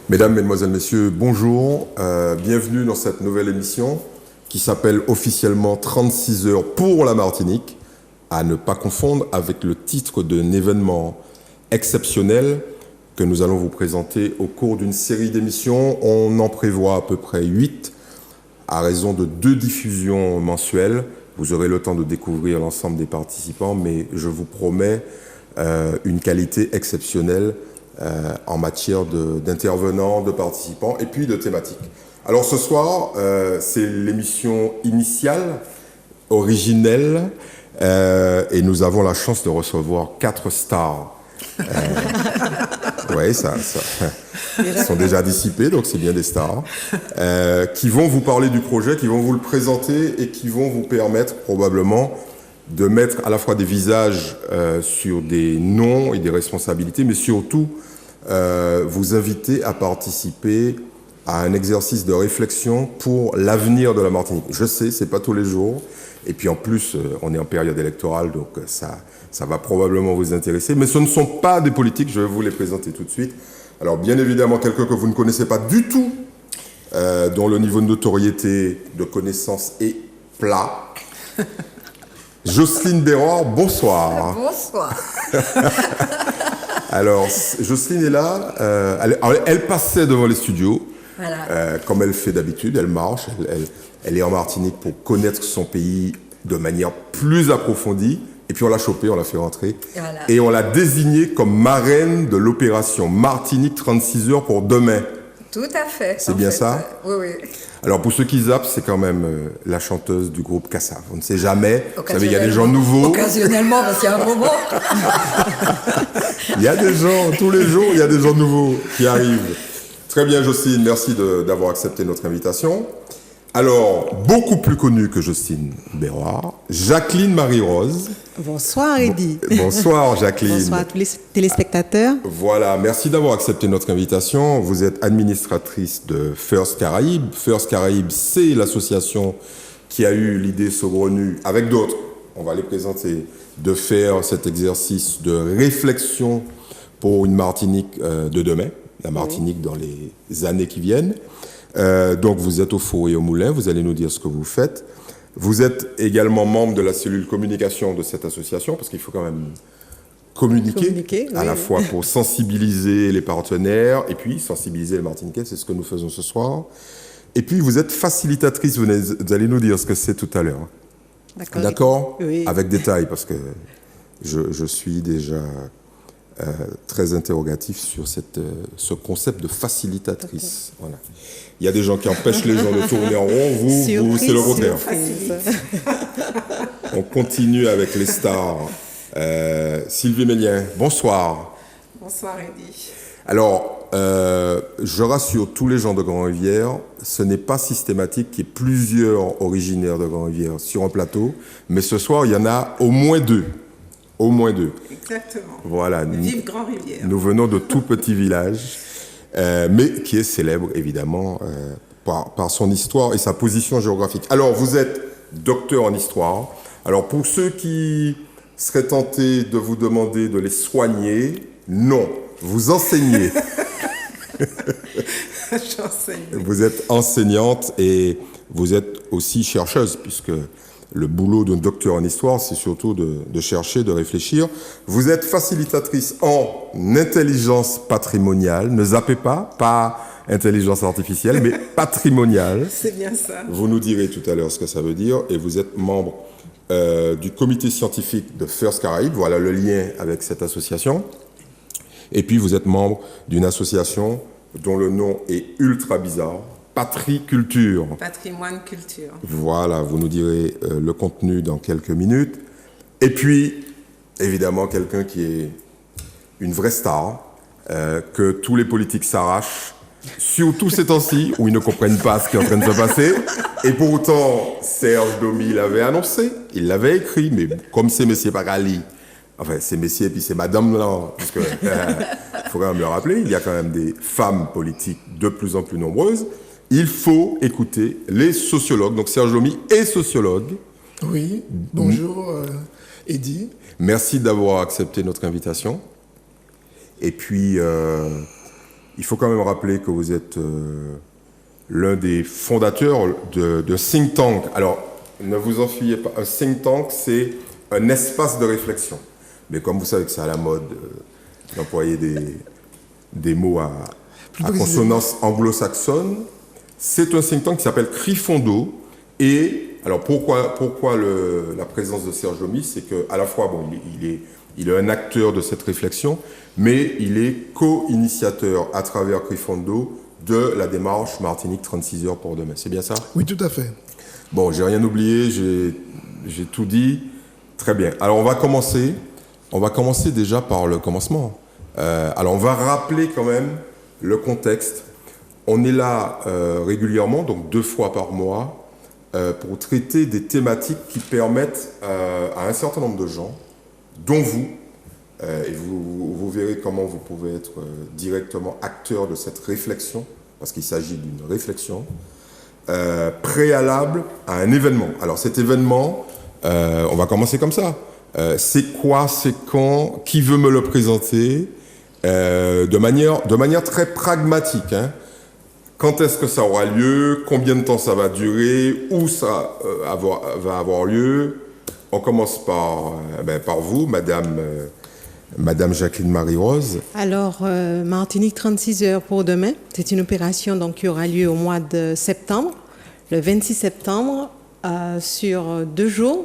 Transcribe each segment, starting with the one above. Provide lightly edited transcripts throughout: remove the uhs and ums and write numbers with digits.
Mesdames, Mesdemoiselles, Messieurs, bonjour. Bienvenue dans cette nouvelle émission qui s'appelle officiellement 36 heures pour la Martinique, à ne pas confondre avec le titre d'un événement exceptionnel que nous allons vous présenter au cours d'une série d'émissions. On en prévoit à peu près 8 à raison de 2 diffusions mensuelles. Vous aurez le temps de découvrir l'ensemble des participants, mais je vous promets une qualité exceptionnelle en matière d'intervenants, de participants et puis de thématiques. Alors ce soir, c'est l'émission initiale, originelle, et nous avons la chance de recevoir 4 stars. Oui, ils sont déjà dissipés, donc c'est bien des stars, qui vont vous parler du projet, qui vont vous le présenter et qui vont vous permettre probablement de mettre à la fois des visages sur des noms et des responsabilités, mais surtout vous inviter à participer à un exercice de réflexion pour l'avenir de la Martinique. Je sais, c'est pas tous les jours, et puis en plus, on est en période électorale, donc ça va probablement vous intéresser, mais ce ne sont pas des politiques, je vais vous les présenter tout de suite. Alors bien évidemment, quelqu'un que vous ne connaissez pas du tout, dont le niveau de notoriété, de connaissance est plat. Jocelyne Béroir, bonsoir. Bonsoir. Alors, Jocelyne est là, elle passait devant les studios, Voilà. comme elle fait d'habitude, elle marche, elle est en Martinique pour connaître son pays de manière plus approfondie, et puis on l'a chopée, on l'a fait rentrer, Voilà. et on l'a désignée comme marraine de l'opération Martinique 36 heures pour demain. Tout à fait. C'est bien ça ? Oui, oui. Alors pour ceux qui zappent, c'est quand même la chanteuse du groupe Kassav. On ne sait jamais. Vous savez, il y a des gens nouveaux. Occasionnellement, parce qu'il y a un moment. Il y a des gens, tous les jours, il y a des gens nouveaux qui arrivent. Très bien, Jocelyne, merci d'avoir accepté notre invitation. Alors, beaucoup plus connue que Jocelyne Béroir, Jacqueline Marie-Rose. Bonsoir Eddy. Bonsoir Jacqueline. Bonsoir à tous les téléspectateurs. Voilà, merci d'avoir accepté notre invitation. Vous êtes administratrice de First Caraïbes. First Caraïbes, c'est l'association qui a eu l'idée saugrenue, avec d'autres, on va les présenter, de faire cet exercice de réflexion pour une Martinique de demain, la Martinique dans les années qui viennent. Donc vous êtes au four et au moulin, vous allez nous dire ce que vous faites. Vous êtes également membre de la cellule communication de cette association, parce qu'il faut quand même communiquer à la fois pour sensibiliser les partenaires et puis sensibiliser les Martiniquais, c'est ce que nous faisons ce soir. Et puis vous êtes facilitatrice, vous allez nous dire ce que c'est tout à l'heure. D'accord ? Oui. Avec détail, parce que je suis déjà très interrogatif sur ce concept de facilitatrice. Voilà. Il y a des gens qui empêchent les gens de tourner en rond, vous c'est le contraire. On continue avec les stars. Sylvie Mélien, bonsoir. Bonsoir Eddy. Alors, je rassure tous les gens de Grand-Rivière, ce n'est pas systématique qu'il y ait plusieurs originaires de Grand-Rivière sur un plateau, mais ce soir, il y en a au moins 2. Au moins 2. Exactement. Voilà. Vive Grand-Rivière. Nous venons de tout petit village, mais qui est célèbre, évidemment, par son histoire et sa position géographique. Alors, vous êtes docteur en histoire. Alors, pour ceux qui seraient tentés de vous demander de les soigner, non. Vous enseignez. J'enseigne. Vous êtes enseignante et vous êtes aussi chercheuse, puisque le boulot d'un docteur en histoire, c'est surtout de chercher, de réfléchir. Vous êtes facilitatrice en intelligence patrimoniale. Ne zappez pas intelligence artificielle, mais patrimoniale. C'est bien ça. Vous nous direz tout à l'heure ce que ça veut dire. Et vous êtes membre du comité scientifique de First Caraïbes. Voilà le lien avec cette association. Et puis vous êtes membre d'une association dont le nom est ultra bizarre. Patriculture. Patrimoine culture. Voilà, vous nous direz le contenu dans quelques minutes. Et puis, évidemment, quelqu'un qui est une vraie star, que tous les politiques s'arrachent, surtout ces temps-ci, où ils ne comprennent pas ce qui est en train de se passer. Et pourtant, Serge Domi l'avait annoncé, il l'avait écrit, mais comme c'est Messier Pagali, enfin, c'est Messier et puis c'est Madame là, parce que faut quand même le rappeler, il y a quand même des femmes politiques de plus en plus nombreuses. Il faut écouter les sociologues. Donc Serge Domi est sociologue. Oui, bonjour Eddy. Merci d'avoir accepté notre invitation. Et puis, il faut quand même rappeler que vous êtes l'un des fondateurs de think tank. Alors, ne vous en fiez pas. Un think tank, c'est un espace de réflexion. Mais comme vous savez que c'est à la mode d'employer des mots à consonance anglo-saxonne, c'est un think tank qui s'appelle Crifondo. Et alors pourquoi la présence de Serge Domis, c'est qu'à la fois, bon, il est un acteur de cette réflexion, mais il est co-initiateur à travers Crifondo de la démarche Martinique 36 heures pour demain. C'est bien ça? Oui, tout à fait. Bon, j'ai rien oublié, j'ai tout dit. Très bien. Alors on va commencer déjà par le commencement. Alors on va rappeler quand même le contexte. On est là régulièrement, donc 2 fois par mois, pour traiter des thématiques qui permettent à un certain nombre de gens, dont vous, et vous verrez comment vous pouvez être directement acteur de cette réflexion, parce qu'il s'agit d'une réflexion préalable à un événement. Alors cet événement, on va commencer comme ça. C'est quoi, c'est quand, qui veut me le présenter de manière très pragmatique, hein. Quand est-ce que ça aura lieu? Combien de temps ça va durer? Où ça va avoir lieu? On commence par vous, Madame Jacqueline Marie-Rose. Alors, Martinique 36 heures pour demain, c'est une opération donc, qui aura lieu au mois de septembre, le 26 septembre, sur 2 jours.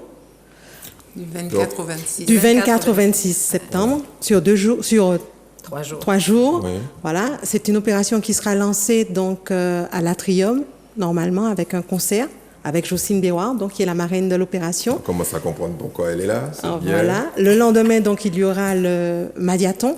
Du 24 au 26. Du 24 au 26 septembre, sur 2 jours, sur 3 jours. 3 jours. Oui. Voilà, c'est une opération qui sera lancée donc à l'Atrium, normalement, avec un concert, avec Jocelyne Béouard, donc qui est la marraine de l'opération. On commence à comprendre pourquoi elle est là. C'est bien. Voilà. Le lendemain, donc, il y aura le Madiathon.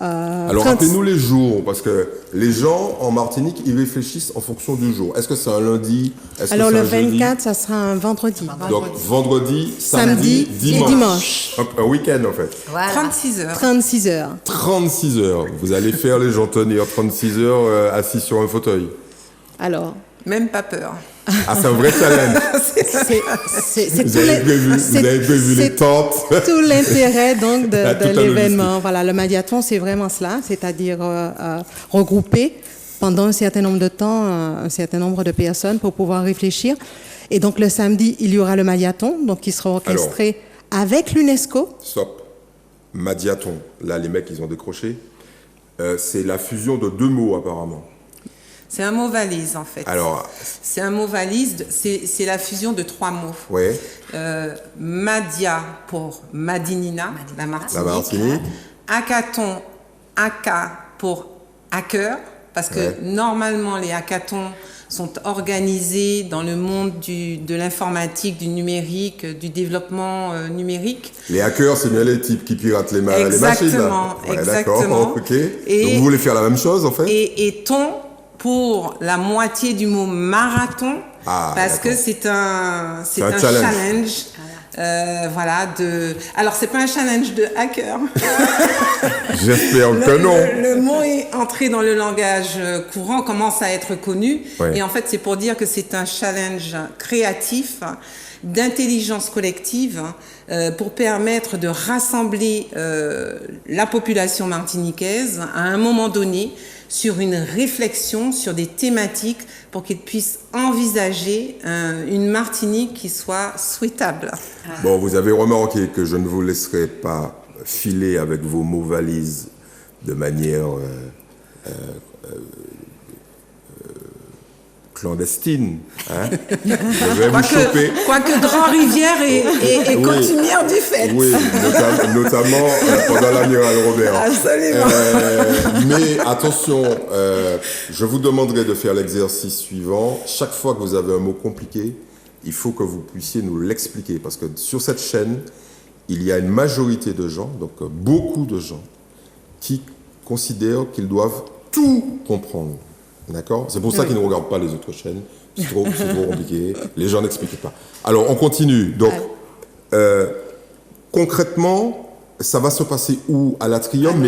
Alors, rappelez-nous les jours, parce que les gens en Martinique, ils réfléchissent en fonction du jour. Est-ce que c'est un lundi? Est-ce Alors, que c'est le un jeudi? 24, ça sera un vendredi. Donc, vendredi, Samedi samedi, et dimanche. Un week-end, en fait. Voilà. 36 heures. 36 heures. 36 heures. Vous allez faire les gens tenir 36 heures assis sur un fauteuil. Alors, Même pas peur. Ah, c'est un vrai challenge. c'est Vous avez prévu les tentes. tout l'intérêt donc Tout de un l'événement. Voilà, le Madiathon, c'est vraiment cela, c'est-à-dire regrouper pendant un certain nombre de temps un certain nombre de personnes pour pouvoir réfléchir. Et donc le samedi, il y aura le Madiathon, donc qui sera orchestré avec l'UNESCO. Stop. Madiathon. Là, les mecs, ils ont décroché. C'est la fusion de 2 mots, apparemment. C'est un mot valise, en fait. Alors, C'est un mot valise, c'est la fusion de 3 mots. ouais, Madia pour Madinina, la Martinique. la Martinique. Hackathon, haka pour hacker, parce que Ouais. normalement les hackathons sont organisés dans le monde de l'informatique, du numérique, du développement numérique. Les hackers, c'est bien les types qui piratent les machines. Exactement, Là. Ouais, exactement. D'accord, ok. Et- Donc, vous voulez faire la même chose, en fait? Et ton pour la moitié du mot marathon, Ah, parce que d'accord. c'est un un challenge. challenge. Voilà, alors c'est pas un challenge de hacker. J'espère que non. Le mot est entré dans le langage courant, commence à être connu. Ouais. Et en fait, c'est pour dire que c'est un challenge créatif, d'intelligence collective, pour permettre de rassembler la population martiniquaise à un moment donné sur une réflexion, sur des thématiques, pour qu'ils puissent envisager une Martinique qui soit souhaitable. Bon, vous avez remarqué que je ne vous laisserai pas filer avec vos mots valises de manière clandestine. Hein? Je vais vous choper. Quoique Grand-Rivière est Oui. coutumière du fait. Oui, notamment pendant l'amiral Robert. Absolument. Mais attention, je vous demanderai de faire l'exercice suivant. Chaque fois que vous avez un mot compliqué, il faut que vous puissiez nous l'expliquer. Parce que sur cette chaîne, il y a une majorité de gens, donc beaucoup de gens, qui considèrent qu'ils doivent tout comprendre. D'accord? C'est pour ça qu'ils ne regardent pas les autres chaînes. C'est trop compliqué. Les gens n'expliquent pas. Alors, on continue. Donc, concrètement, ça va se passer où? À l'Atrium?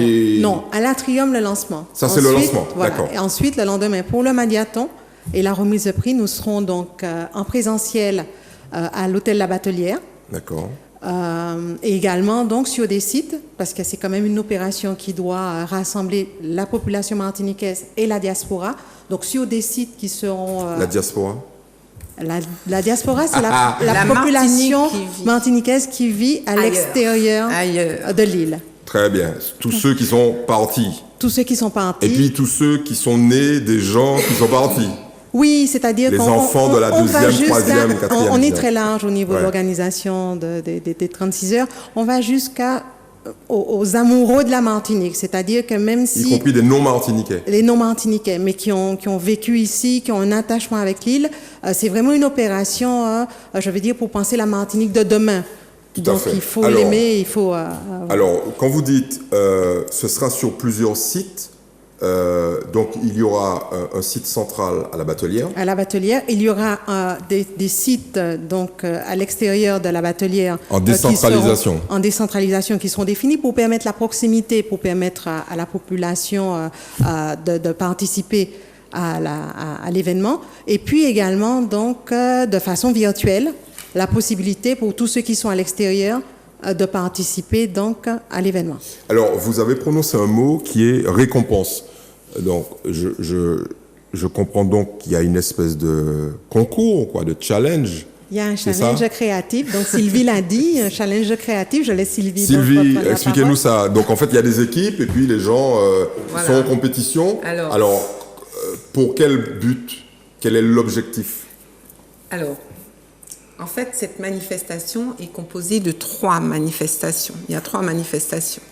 Non, à l'Atrium, le lancement. Ça, c'est le Ensuite, lancement, voilà. d'accord. Et ensuite, le lendemain, pour le Madiathon et la remise de prix, nous serons donc en présentiel à l'hôtel La Batelière. D'accord. Et également donc sur des sites parce que c'est quand même une opération qui doit rassembler la population martiniquaise et la diaspora. Donc, sur des sites qui seront... La diaspora? La diaspora, c'est la La population Martinique martiniquaise qui vit à l'extérieur de l'île. Très bien. Tous ceux qui sont partis. Tous ceux qui sont partis. Et puis tous ceux qui sont nés des gens qui sont partis. Oui, c'est-à-dire les qu'on enfants de la deuxième, troisième, quatrième. On est très large au niveau de l'organisation des 36 heures. On va jusqu'à aux amoureux de la Martinique, c'est-à-dire que même si... Y compris des non-martiniquais. Les non-martiniquais, mais qui ont vécu ici, qui ont un attachement avec l'île. C'est vraiment une opération, je veux dire, pour penser la Martinique de demain. Tout Donc à fait. il faut l'aimer, il faut... Alors, quand vous dites, ce sera sur plusieurs sites, donc il y aura un site central à la Batelière. À la Batelière, il y aura des sites donc à l'extérieur de la Batelière. En décentralisation. En décentralisation, qui seront définis pour permettre la proximité, pour permettre à la population de participer à l'événement. Et puis également, donc, de façon virtuelle, la possibilité pour tous ceux qui sont à l'extérieur de participer donc à l'événement. Alors, vous avez prononcé un mot qui est récompense. Donc, je comprends donc qu'il y a une espèce de concours, quoi, de challenge. Il y a un challenge créatif. Donc, Sylvie l'a dit, un challenge créatif. Je laisse Sylvie. Sylvie, expliquez-nous ça. Donc, en fait, il y a des équipes et puis les gens sont en compétition. Alors, pour quel but? Quel est l'objectif? Alors, en fait, cette manifestation est composée de 3 manifestations. Il y a 3 manifestations.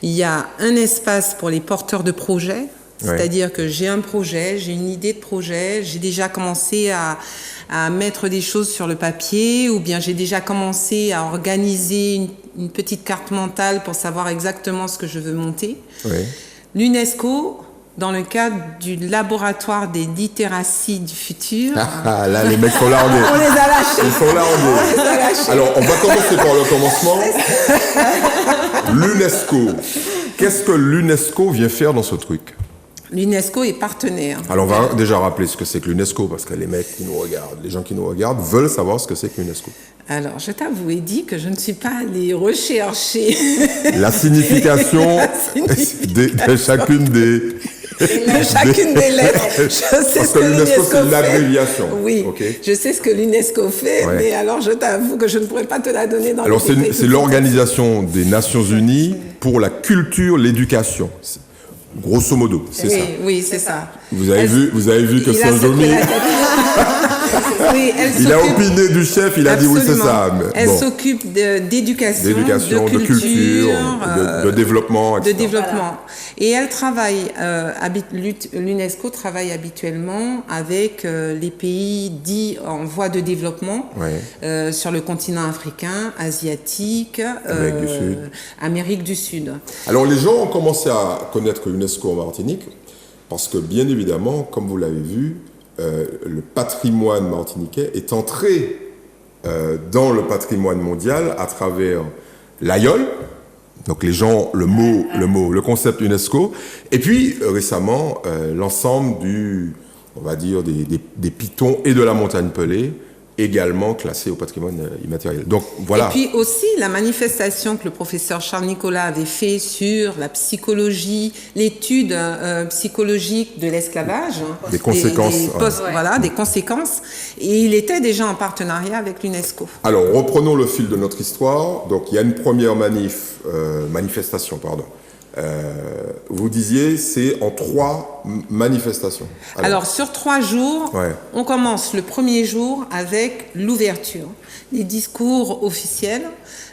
Il y a un espace pour les porteurs de projets, c'est-à-dire que j'ai un projet, j'ai une idée de projet, j'ai déjà commencé à mettre des choses sur le papier, ou bien j'ai déjà commencé à organiser une petite carte mentale pour savoir exactement ce que je veux monter. L'UNESCO, dans le cadre du laboratoire des littératies du futur. Là, les mecs sont largués. On les a lâchés. Ils sont largués. Alors, on va commencer par le commencement. L'UNESCO. Qu'est-ce que l'UNESCO vient faire dans ce truc? L'UNESCO est partenaire. Alors, on va déjà rappeler ce que c'est que l'UNESCO, parce que les mecs qui nous regardent, les gens qui nous regardent, veulent savoir ce que c'est que l'UNESCO. Alors, je t'avoue, Eddy, que je ne suis pas allée rechercher la signification de chacune des... chacune des lettres. Je sais parce que l'UNESCO, c'est l'abréviation. Oui, je sais ce que l'UNESCO fait, mais alors je t'avoue que je ne pourrais pas te la donner dans le détail. Alors, c'est l'Organisation des Nations Unies pour la culture, l'éducation. Grosso modo, c'est ça. Oui, c'est ça. Vous avez vu que Saint-Jomy... Oui, il a opiné du chef, il a dit oui, c'est ça. Elle s'occupe d'éducation, de culture, de développement, etc. De développement. Et elle travaille, l'UNESCO travaille habituellement avec les pays dits en voie de développement, sur le continent africain, asiatique, Amérique du Sud. Alors les gens ont commencé à connaître l'UNESCO en Martinique, parce que bien évidemment, comme vous l'avez vu, le patrimoine martiniquais est entré dans le patrimoine mondial à travers l'AIOL. Donc les gens, le concept UNESCO. Et puis récemment, l'ensemble on va dire, des pitons et de la montagne pelée, également classés au patrimoine immatériel. Donc voilà. Et puis aussi la manifestation que le professeur Charles Nicolas avait fait sur la psychologie, l'étude psychologique de l'esclavage, des conséquences, des conséquences. Et il était déjà en partenariat avec l'UNESCO. Alors reprenons le fil de notre histoire. Donc il y a une première manifestation. Vous disiez, c'est en 3 manifestations. Alors sur 3 jours, on commence le premier jour avec l'ouverture, les discours officiels,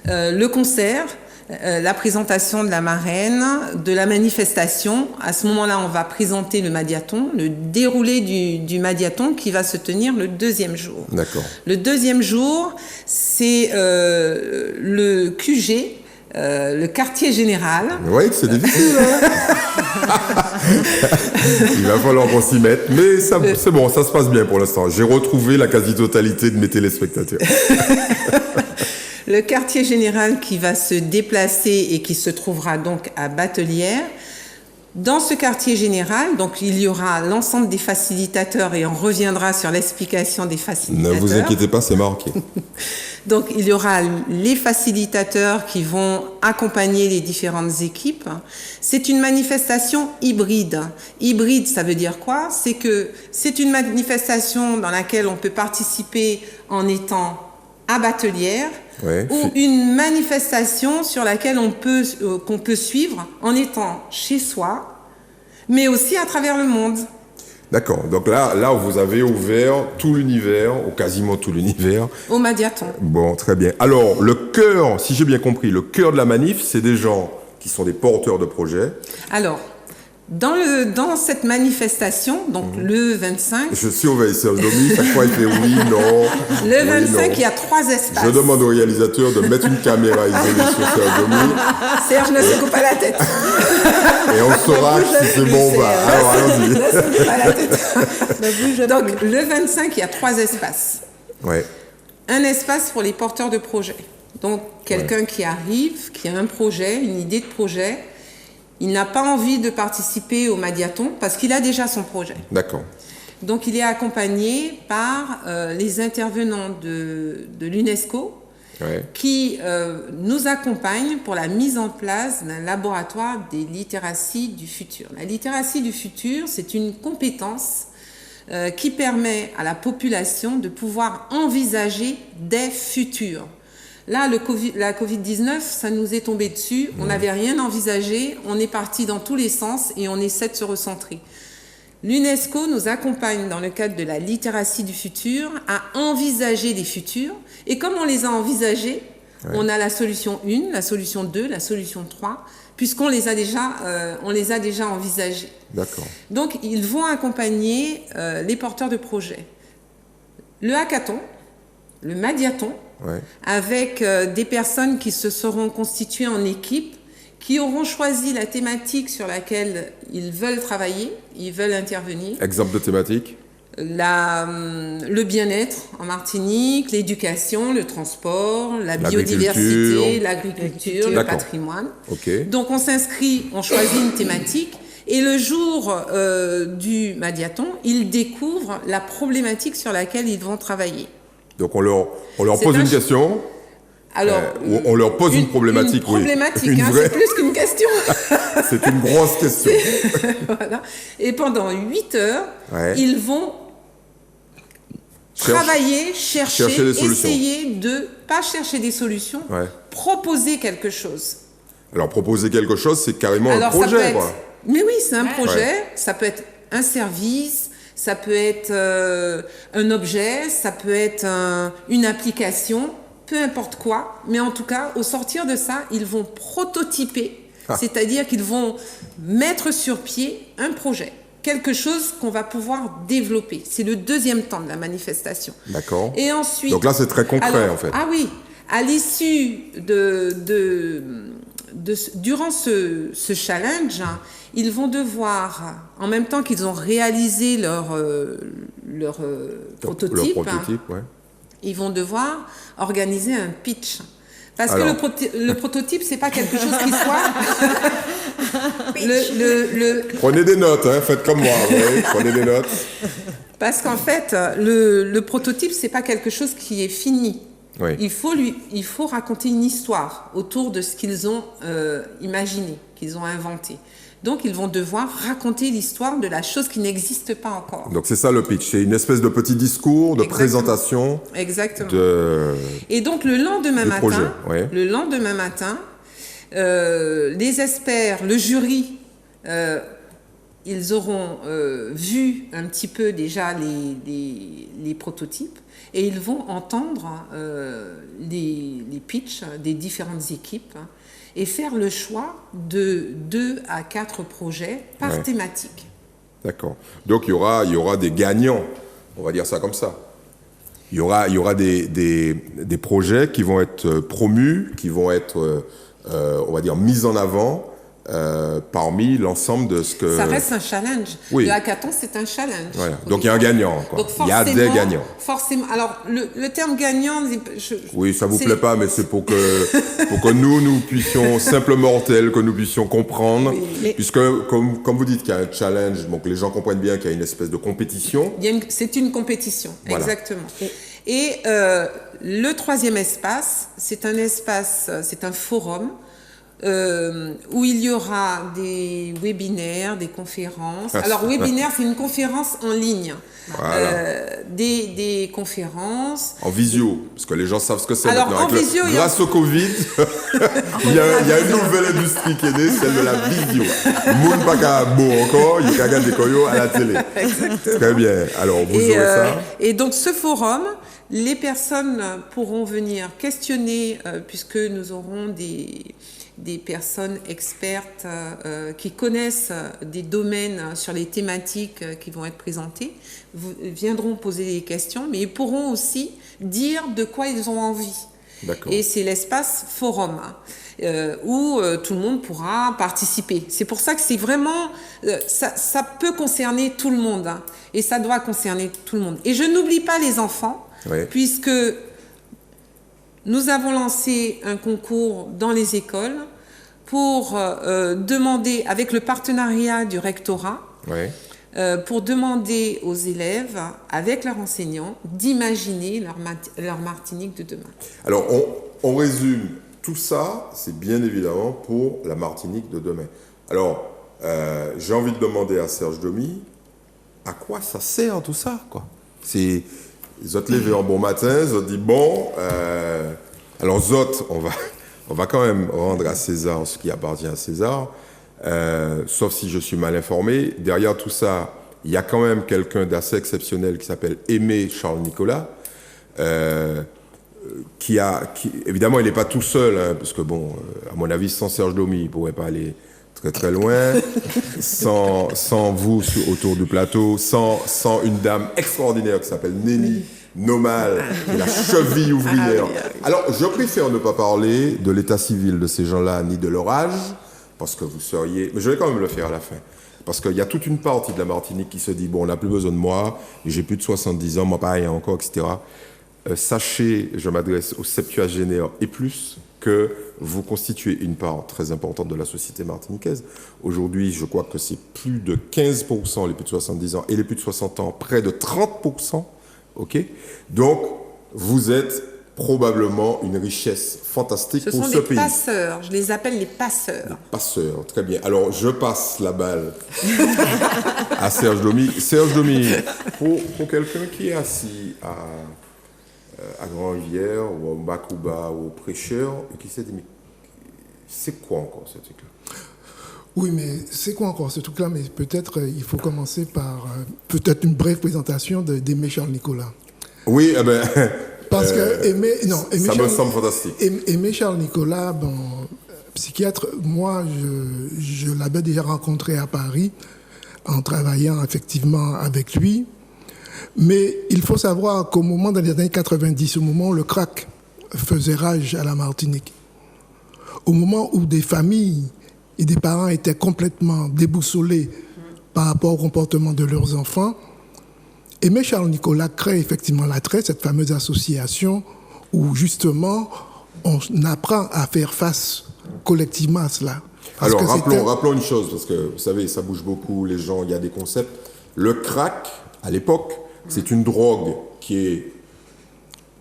le concert, la présentation de la marraine, de la manifestation. À ce moment-là, on va présenter le Madiathon, le déroulé du Madiathon qui va se tenir le 2e jour. D'accord. Le 2e jour, c'est le QG, le quartier général. Oui, c'est difficile. Il va falloir qu'on s'y mette. Mais c'est bon, ça se passe bien pour l'instant. J'ai retrouvé la quasi-totalité de mes téléspectateurs. Le quartier général qui va se déplacer et qui se trouvera donc à Batelière. Dans ce quartier général, donc il y aura l'ensemble des facilitateurs et on reviendra sur l'explication des facilitateurs. Ne vous inquiétez pas, c'est marqué. Donc il y aura les facilitateurs qui vont accompagner les différentes équipes. C'est une manifestation hybride. Hybride, ça veut dire quoi? C'est que c'est une manifestation dans laquelle on peut participer en étant à batelière, Ouais. ou une manifestation sur laquelle qu'on peut suivre en étant chez soi, mais aussi à travers le monde. D'accord. Donc là, vous avez ouvert tout l'univers, ou quasiment tout l'univers. Au Madiaton. Bon, très bien. Alors, le cœur, si j'ai bien compris, le cœur de la manif, c'est des gens qui sont des porteurs de projets. Alors, dans cette manifestation, donc le 25... Je surveille Serge Domi, chaque fois il fait oui, non. Le 25, non. il y a 3 espaces. Je demande au réalisateur de mettre une caméra isolée sur Serge Domi. Serge ne se coupe pas la tête. Et on saura si c'est bon ou pas. Alors, allons-y. Ne se coupe pas la tête. Donc, le 25, il y a 3 espaces. Ouais. Un espace pour les porteurs de projets. Donc, quelqu'un qui arrive, qui a un projet, une idée de projet, il n'a pas envie de participer au Madiaton parce qu'il a déjà son projet. D'accord. Donc, il est accompagné par les intervenants de l'UNESCO qui nous accompagnent pour la mise en place d'un laboratoire des littératies du futur. La littératie du futur, c'est une compétence qui permet à la population de pouvoir envisager des futurs. Là, la Covid-19, ça nous est tombé dessus. On n'avait rien envisagé. On est parti dans tous les sens et on essaie de se recentrer. L'UNESCO nous accompagne dans le cadre de la littératie du futur à envisager des futurs. Et comme on les a envisagés, on a la solution 1, la solution 2, la solution 3, puisqu'on les a déjà envisagés. D'accord. Donc, ils vont accompagner les porteurs de projets. Le hackathon, le Madiaton, avec des personnes qui se seront constituées en équipe, qui auront choisi la thématique sur laquelle ils veulent travailler, ils veulent intervenir. Exemple de thématique? Le bien-être en Martinique, l'éducation, le transport, la biodiversité, l'agriculture, le patrimoine. Okay. Donc on s'inscrit, on choisit une thématique et le jour du Madiaton, ils découvrent la problématique sur laquelle ils vont travailler. Donc on leur pose une question. Alors, on leur pose une problématique. Une problématique, oui. c'est plus qu'une question. C'est une grosse question. Voilà. Et pendant 8 heures, ils vont travailler, chercher essayer de pas chercher des solutions, proposer quelque chose. Alors proposer quelque chose, c'est carrément un projet, quoi. Mais oui, c'est un projet. Ça peut être un service. Ça peut être un objet, ça peut être une application, peu importe quoi. Mais en tout cas, au sortir de ça, ils vont prototyper, c'est-à-dire qu'ils vont mettre sur pied un projet, quelque chose qu'on va pouvoir développer. C'est le deuxième temps de la manifestation. D'accord. Et ensuite... Donc là, c'est très concret, en fait. Ah oui, à l'issue durant ce challenge, ils vont devoir, en même temps qu'ils ont réalisé leur prototype, ils vont devoir organiser un pitch. Parce que le prototype, c'est pas quelque chose qui soit... Prenez des notes, hein, faites comme moi, prenez des notes. Parce qu'en fait, le prototype, c'est pas quelque chose qui est fini. Oui. Il faut raconter une histoire autour de ce qu'ils ont imaginé, qu'ils ont inventé. Donc, ils vont devoir raconter l'histoire de la chose qui n'existe pas encore. Donc, c'est ça le pitch. C'est une espèce de petit discours, de présentation. Exactement. Et donc, le lendemain matin, les experts, le jury, ils auront vu un petit peu déjà les prototypes et ils vont entendre les pitchs des différentes équipes et faire le choix de 2 à 4 projets par thématique. D'accord. Donc, il y aura des gagnants, on va dire ça comme ça. Il y aura des projets qui vont être promus, qui vont être, on va dire, mis en avant parmi l'ensemble de ce que... Ça reste un challenge. Oui. Le hackathon, c'est un challenge. Voilà. Donc il y a un gagnant, quoi. Donc, Il y a des gagnants. Forcément. Alors, le terme gagnant... Oui, ça vous plaît pas, mais c'est pour que nous puissions, simples mortels, que nous puissions comprendre. Oui. Puisque, comme vous dites qu'il y a un challenge, donc les gens comprennent bien qu'il y a une espèce de compétition. C'est une compétition, Voilà. exactement. Et le troisième espace, c'est un forum où il y aura des webinaires, des conférences. Alors, webinaire, c'est une conférence en ligne. Voilà. Des conférences. En visio, parce que les gens savent ce que c'est Alors, maintenant. en visio, grâce au Covid, il y a une nouvelle industrie qui est née, celle de la visio. Moun pas qu'à beau encore, il y a des koyo à la télé. Exactement. Très bien. Alors, vous aurez ça. Et donc, ce forum, les personnes pourront venir questionner, puisque nous aurons des personnes expertes qui connaissent des domaines sur les thématiques qui vont être présentées, viendront poser des questions, mais ils pourront aussi dire de quoi ils ont envie. D'accord. Et c'est l'espace forum où tout le monde pourra participer. C'est pour ça que c'est vraiment... ça peut concerner tout le monde, hein, et ça doit concerner tout le monde. Et je n'oublie pas les enfants, Oui. puisque nous avons lancé un concours dans les écoles pour demander, avec le partenariat du rectorat, Oui. pour demander aux élèves, avec leurs enseignants, d'imaginer leur Martinique de demain. Alors, on résume. Tout ça, c'est bien évidemment pour la Martinique de demain. Alors, j'ai envie de demander à Serge Domy, à quoi ça sert tout ça, quoi? C'est... Ils ont levé un bon matin, ils ont dit, bon, alors Zot, on va quand même rendre à César ce qui appartient à César, sauf si je suis mal informé. Derrière tout ça, il y a quand même quelqu'un d'assez exceptionnel qui s'appelle Aimé Charles Nicolas, qui évidemment, il n'est pas tout seul, hein, parce que bon, à mon avis, sans Serge Domy, il ne pourrait pas aller très très loin, sans vous autour du plateau, sans une dame extraordinaire qui s'appelle Néni Nomal, qui est la cheville ouvrière. Alors, je préfère ne pas parler de l'état civil de ces gens-là, ni de leur âge, parce que vous seriez... Mais je vais quand même le faire à la fin. Parce qu'il y a toute une partie de la Martinique qui se dit, bon, on n'a plus besoin de moi, j'ai plus de 70 ans, moi pareil encore, etc. Sachez, je m'adresse aux septuagénaires et plus, que vous constituez une part très importante de la société martiniquaise. Aujourd'hui, je crois que c'est plus de 15% les plus de 70 ans et les plus de 60 ans, près de 30%. OK ? Donc, vous êtes probablement une richesse fantastique pour ce pays. Ce sont les passeurs, je les appelle les passeurs. Les passeurs, très bien. Alors, je passe la balle à Serge Domy. Serge Domy, pour quelqu'un qui est assis à Grand-Rivière ou au Macouba ou au Prêcheur et qui s'est dit, mais c'est quoi encore ce truc-là? Oui, mais c'est quoi encore ce truc-là? Mais peut-être il faut commencer par peut-être une brève présentation d'Aimé Charles Nicolas. Oui, eh ben... Parce que Aimé ça me semble fantastique. Aimé Charles Nicolas, bon, psychiatre, moi, je l'avais déjà rencontré à Paris en travaillant effectivement avec lui. Mais il faut savoir qu'au moment dans les années 90, au moment où le crack faisait rage à la Martinique, au moment où des familles et des parents étaient complètement déboussolés par rapport au comportement de leurs enfants, Aimé Charles Nicolas crée effectivement l'Attrait, cette fameuse association où justement on apprend à faire face collectivement à cela. Alors rappelons une chose, parce que vous savez, ça bouge beaucoup, les gens, il y a des concepts. Le crack, à l'époque, c'est une drogue qui est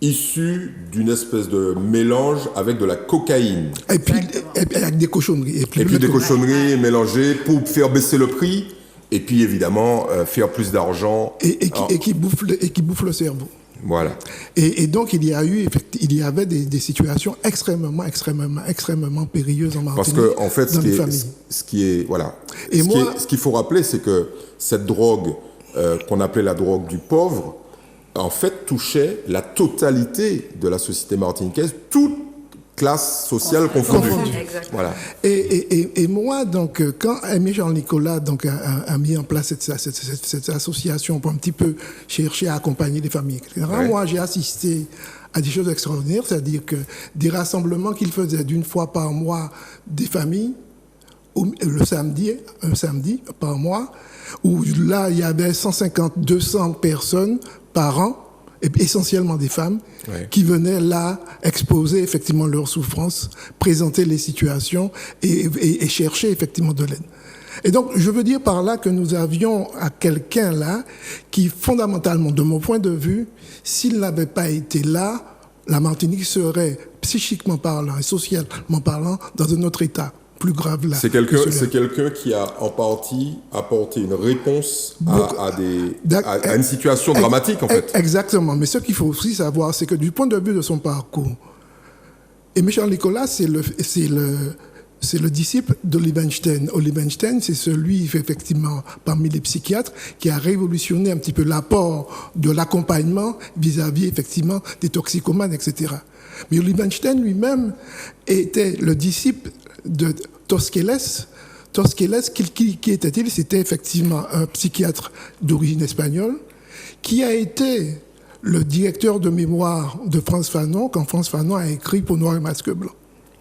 issue d'une espèce de mélange avec de la cocaïne. Et puis avec des cochonneries. Et puis des cochonneries mélangées pour faire baisser le prix et puis évidemment faire plus d'argent. Et qui bouffe le cerveau. Voilà. Et donc il y avait des situations extrêmement périlleuses en Martinique. Parce que en fait, ce qu'il faut rappeler, c'est que cette drogue qu'on appelait la drogue du pauvre, en fait, touchait la totalité de la société martiniquaise, toute classe sociale confondue. Voilà. Et moi, donc, quand Aimé Charles Nicolas donc, a mis en place cette association pour un petit peu chercher à accompagner les familles, etc., moi, j'ai assisté à des choses extraordinaires, c'est-à-dire que des rassemblements qu'il faisait d'une fois par mois des familles, un samedi par mois, où là, il y avait 150, 200 personnes par an, et essentiellement des femmes, qui venaient là exposer effectivement leurs souffrances, présenter les situations et chercher effectivement de l'aide. Et donc, je veux dire par là que nous avions à quelqu'un là qui, fondamentalement, de mon point de vue, s'il n'avait pas été là, la Martinique serait, psychiquement parlant et socialement parlant, dans un autre état plus grave là. C'est quelqu'un qui a en partie apporté une réponse à une situation dramatique, en fait. Exactement. Mais ce qu'il faut aussi savoir, c'est que du point de vue de son parcours, Aimé Charles Nicolas, c'est le disciple d'Oliver Einstein. Oliver Einstein, c'est celui, effectivement, parmi les psychiatres, qui a révolutionné un petit peu l'apport de l'accompagnement vis-à-vis, effectivement, des toxicomanes, etc. Mais Oliver Einstein lui-même était le disciple de Tosquelles. Tosquelles, qui était-il? C'était effectivement un psychiatre d'origine espagnole qui a été le directeur de mémoire de Frantz Fanon quand Frantz Fanon a écrit Peau noire et masque blanc.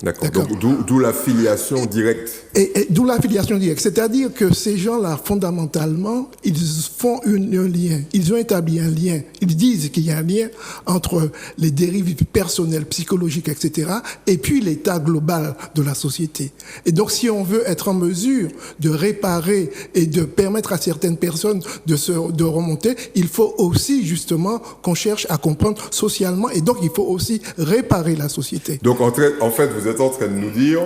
D'accord. Donc, d'où la filiation directe. Et d'où la filiation directe. C'est-à-dire que ces gens-là, fondamentalement, ils font un lien. Ils ont établi un lien. Ils disent qu'il y a un lien entre les dérives personnelles, psychologiques, etc., et puis l'état global de la société. Et donc, si on veut être en mesure de réparer et de permettre à certaines personnes de remonter, il faut aussi, justement, qu'on cherche à comprendre socialement. Et donc, il faut aussi réparer la société. Donc, en fait, vous êtes en train de nous dire,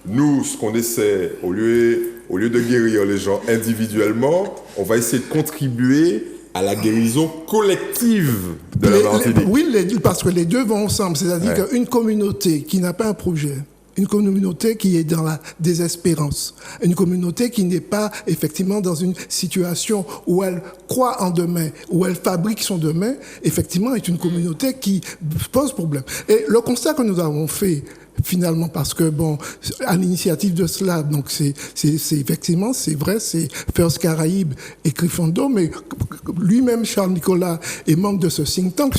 nous, ce qu'on essaie, au lieu de guérir les gens individuellement, on va essayer de contribuer à la guérison collective de la Martinique. Oui, parce que les deux vont ensemble. C'est-à-dire qu'une communauté qui n'a pas un projet, une communauté qui est dans la désespérance, une communauté qui n'est pas effectivement dans une situation où elle croit en demain, où elle fabrique son demain, effectivement est une communauté qui pose problème. Et le constat que nous avons fait, finalement, parce que bon, à l'initiative de cela, donc c'est effectivement, c'est vrai, c'est First Caraïbes et Crifondo, mais lui-même, Charles Nicolas, est membre de ce think tank.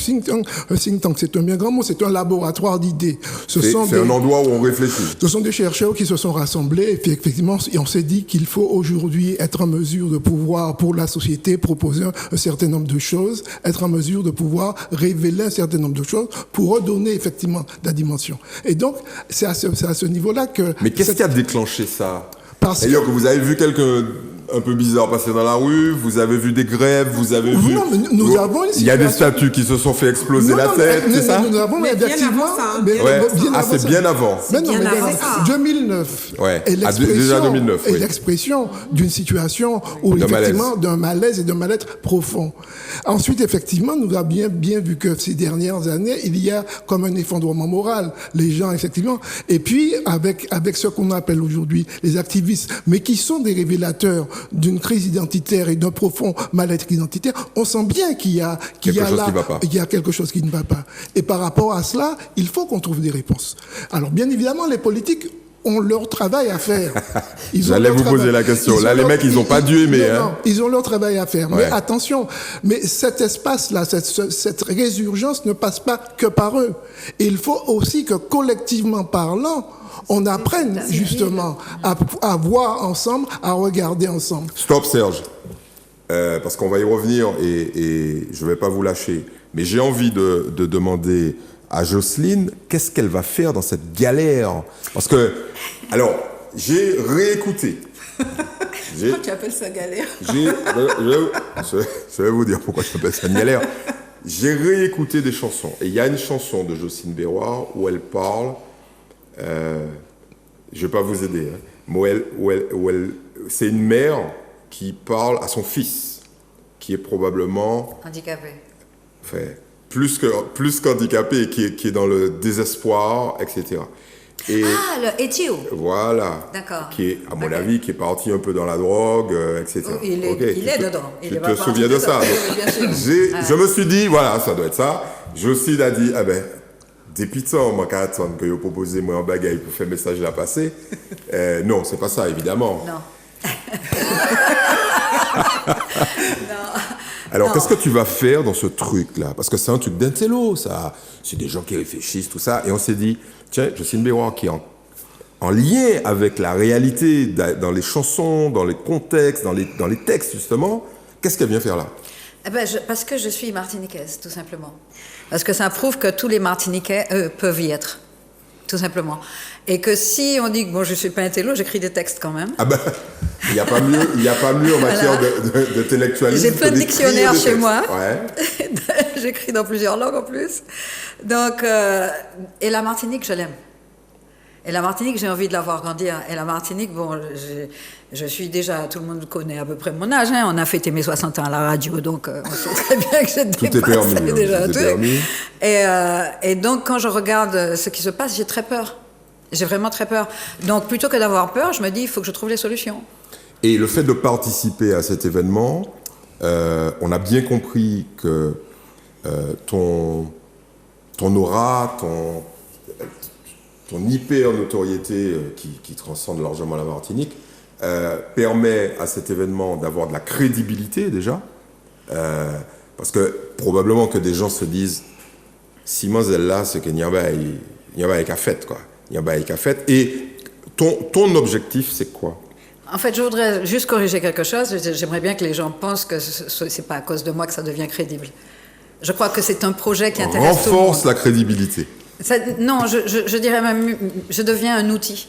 Un think tank, c'est un bien grand mot, c'est un laboratoire d'idées. C'est un endroit où on réfléchit. Ce sont des chercheurs qui se sont rassemblés, et puis effectivement, on s'est dit qu'il faut aujourd'hui être en mesure de pouvoir, pour la société, proposer un certain nombre de choses, être en mesure de pouvoir révéler un certain nombre de choses pour redonner effectivement la dimension. Et donc, c'est à ce niveau-là que... Mais qu'est-ce qui a déclenché ça? C'est-à-dire que vous avez vu quelqu'un un peu bizarre passer dans la rue, vous avez vu des grèves, vous avez vu... Non, mais nous avons... Il y a des statues qui se sont fait exploser la tête, c'est ça? Nous avons effectivement... c'est bien avant. Mais non, mais 2009. Ouais. Déjà 2009, et l'expression d'une situation où, effectivement, d'un malaise et d'un mal-être profond. Ensuite, effectivement, nous avons bien vu que ces dernières années, il y a comme un effondrement moral. Les gens, effectivement... Et puis, avec ce qu'on appelle aujourd'hui les activistes, mais qui sont des révélateurs d'une crise identitaire et d'un profond mal-être identitaire, on sent bien qu'il y a quelque chose qui ne va pas. Et par rapport à cela, il faut qu'on trouve des réponses. Alors, bien évidemment, les politiques ont leur travail à faire. J'allais vous poser la question. Là, les mecs, ils n'ont pas dû aimer. Non, ils ont leur travail à faire. Ouais. Mais attention, cet espace-là, cette résurgence ne passe pas que par eux. Et il faut aussi que, collectivement parlant, on apprenne justement à voir ensemble, à regarder ensemble. Stop, Serge. Parce qu'on va y revenir et je ne vais pas vous lâcher. Mais j'ai envie de demander à Jocelyne, qu'est-ce qu'elle va faire dans cette galère? Parce que, alors, j'ai réécouté. Tu appelles ça galère? Je vais vous dire pourquoi je appelle ça une galère. J'ai réécouté des chansons. Et il y a une chanson de Jocelyne Béroir où elle parle... je ne vais pas vous aider, hein, mais c'est une mère qui parle à son fils, qui est probablement... handicapé. Enfin, plus qu'handicapé, qui est dans le désespoir, etc. Et, le Étio. Voilà. D'accord. Qui est, à mon avis, qui est parti un peu dans la drogue, etc. Il est dedans. Tu te souviens de ça? Je me suis dit, voilà, ça doit être ça. Jocelyne a dit, depuis ça, on m'a attendre que vous proposez moi un bagage pour faire message là passer. Non, c'est pas ça, évidemment. Non. Alors, qu'est-ce que tu vas faire dans ce truc-là? Parce que c'est un truc d'intello, ça. C'est des gens qui réfléchissent, tout ça. Et on s'est dit, tiens, Jocelyne Béroir qui est en lien avec la réalité dans les chansons, dans les contextes, dans les textes justement. Qu'est-ce qu'elle vient faire là? Parce que je suis martiniquaise, tout simplement. Parce que ça prouve que tous les Martiniquais, eux, peuvent y être. Tout simplement. Et que si on dit que bon, je suis pas intello, j'écris des textes quand même. Ah ben, il n'y a pas mieux en matière d'intellectualisme. J'ai plein de dictionnaires chez moi. Ouais. J'écris dans plusieurs langues en plus. Donc, et la Martinique, je l'aime. Et la Martinique, j'ai envie de la voir grandir. Et la Martinique, bon, je suis déjà, tout le monde connaît à peu près mon âge, hein. On a fêté mes 60 ans à la radio, donc on sait très bien que j'ai dépassé déjà un truc. Et donc, quand je regarde ce qui se passe, j'ai très peur. J'ai vraiment très peur. Donc, plutôt que d'avoir peur, je me dis, il faut que je trouve les solutions. Et le fait de participer à cet événement, on a bien compris que ton aura, ton hyper-notoriété qui transcende largement la Martinique, permet à cet événement d'avoir de la crédibilité déjà, parce que probablement que des gens se disent si moi elle là, c'est qu'il n'y a pas qu'à fête, quoi. Il n'y a pas qu'à fête. Et ton objectif, c'est quoi? En fait, je voudrais juste corriger quelque chose. J'aimerais bien que les gens pensent que c'est pas à cause de moi que ça devient crédible. Je crois que c'est un projet qui intéresse tout le monde. Renforce la crédibilité. Non, je dirais même, je deviens un outil.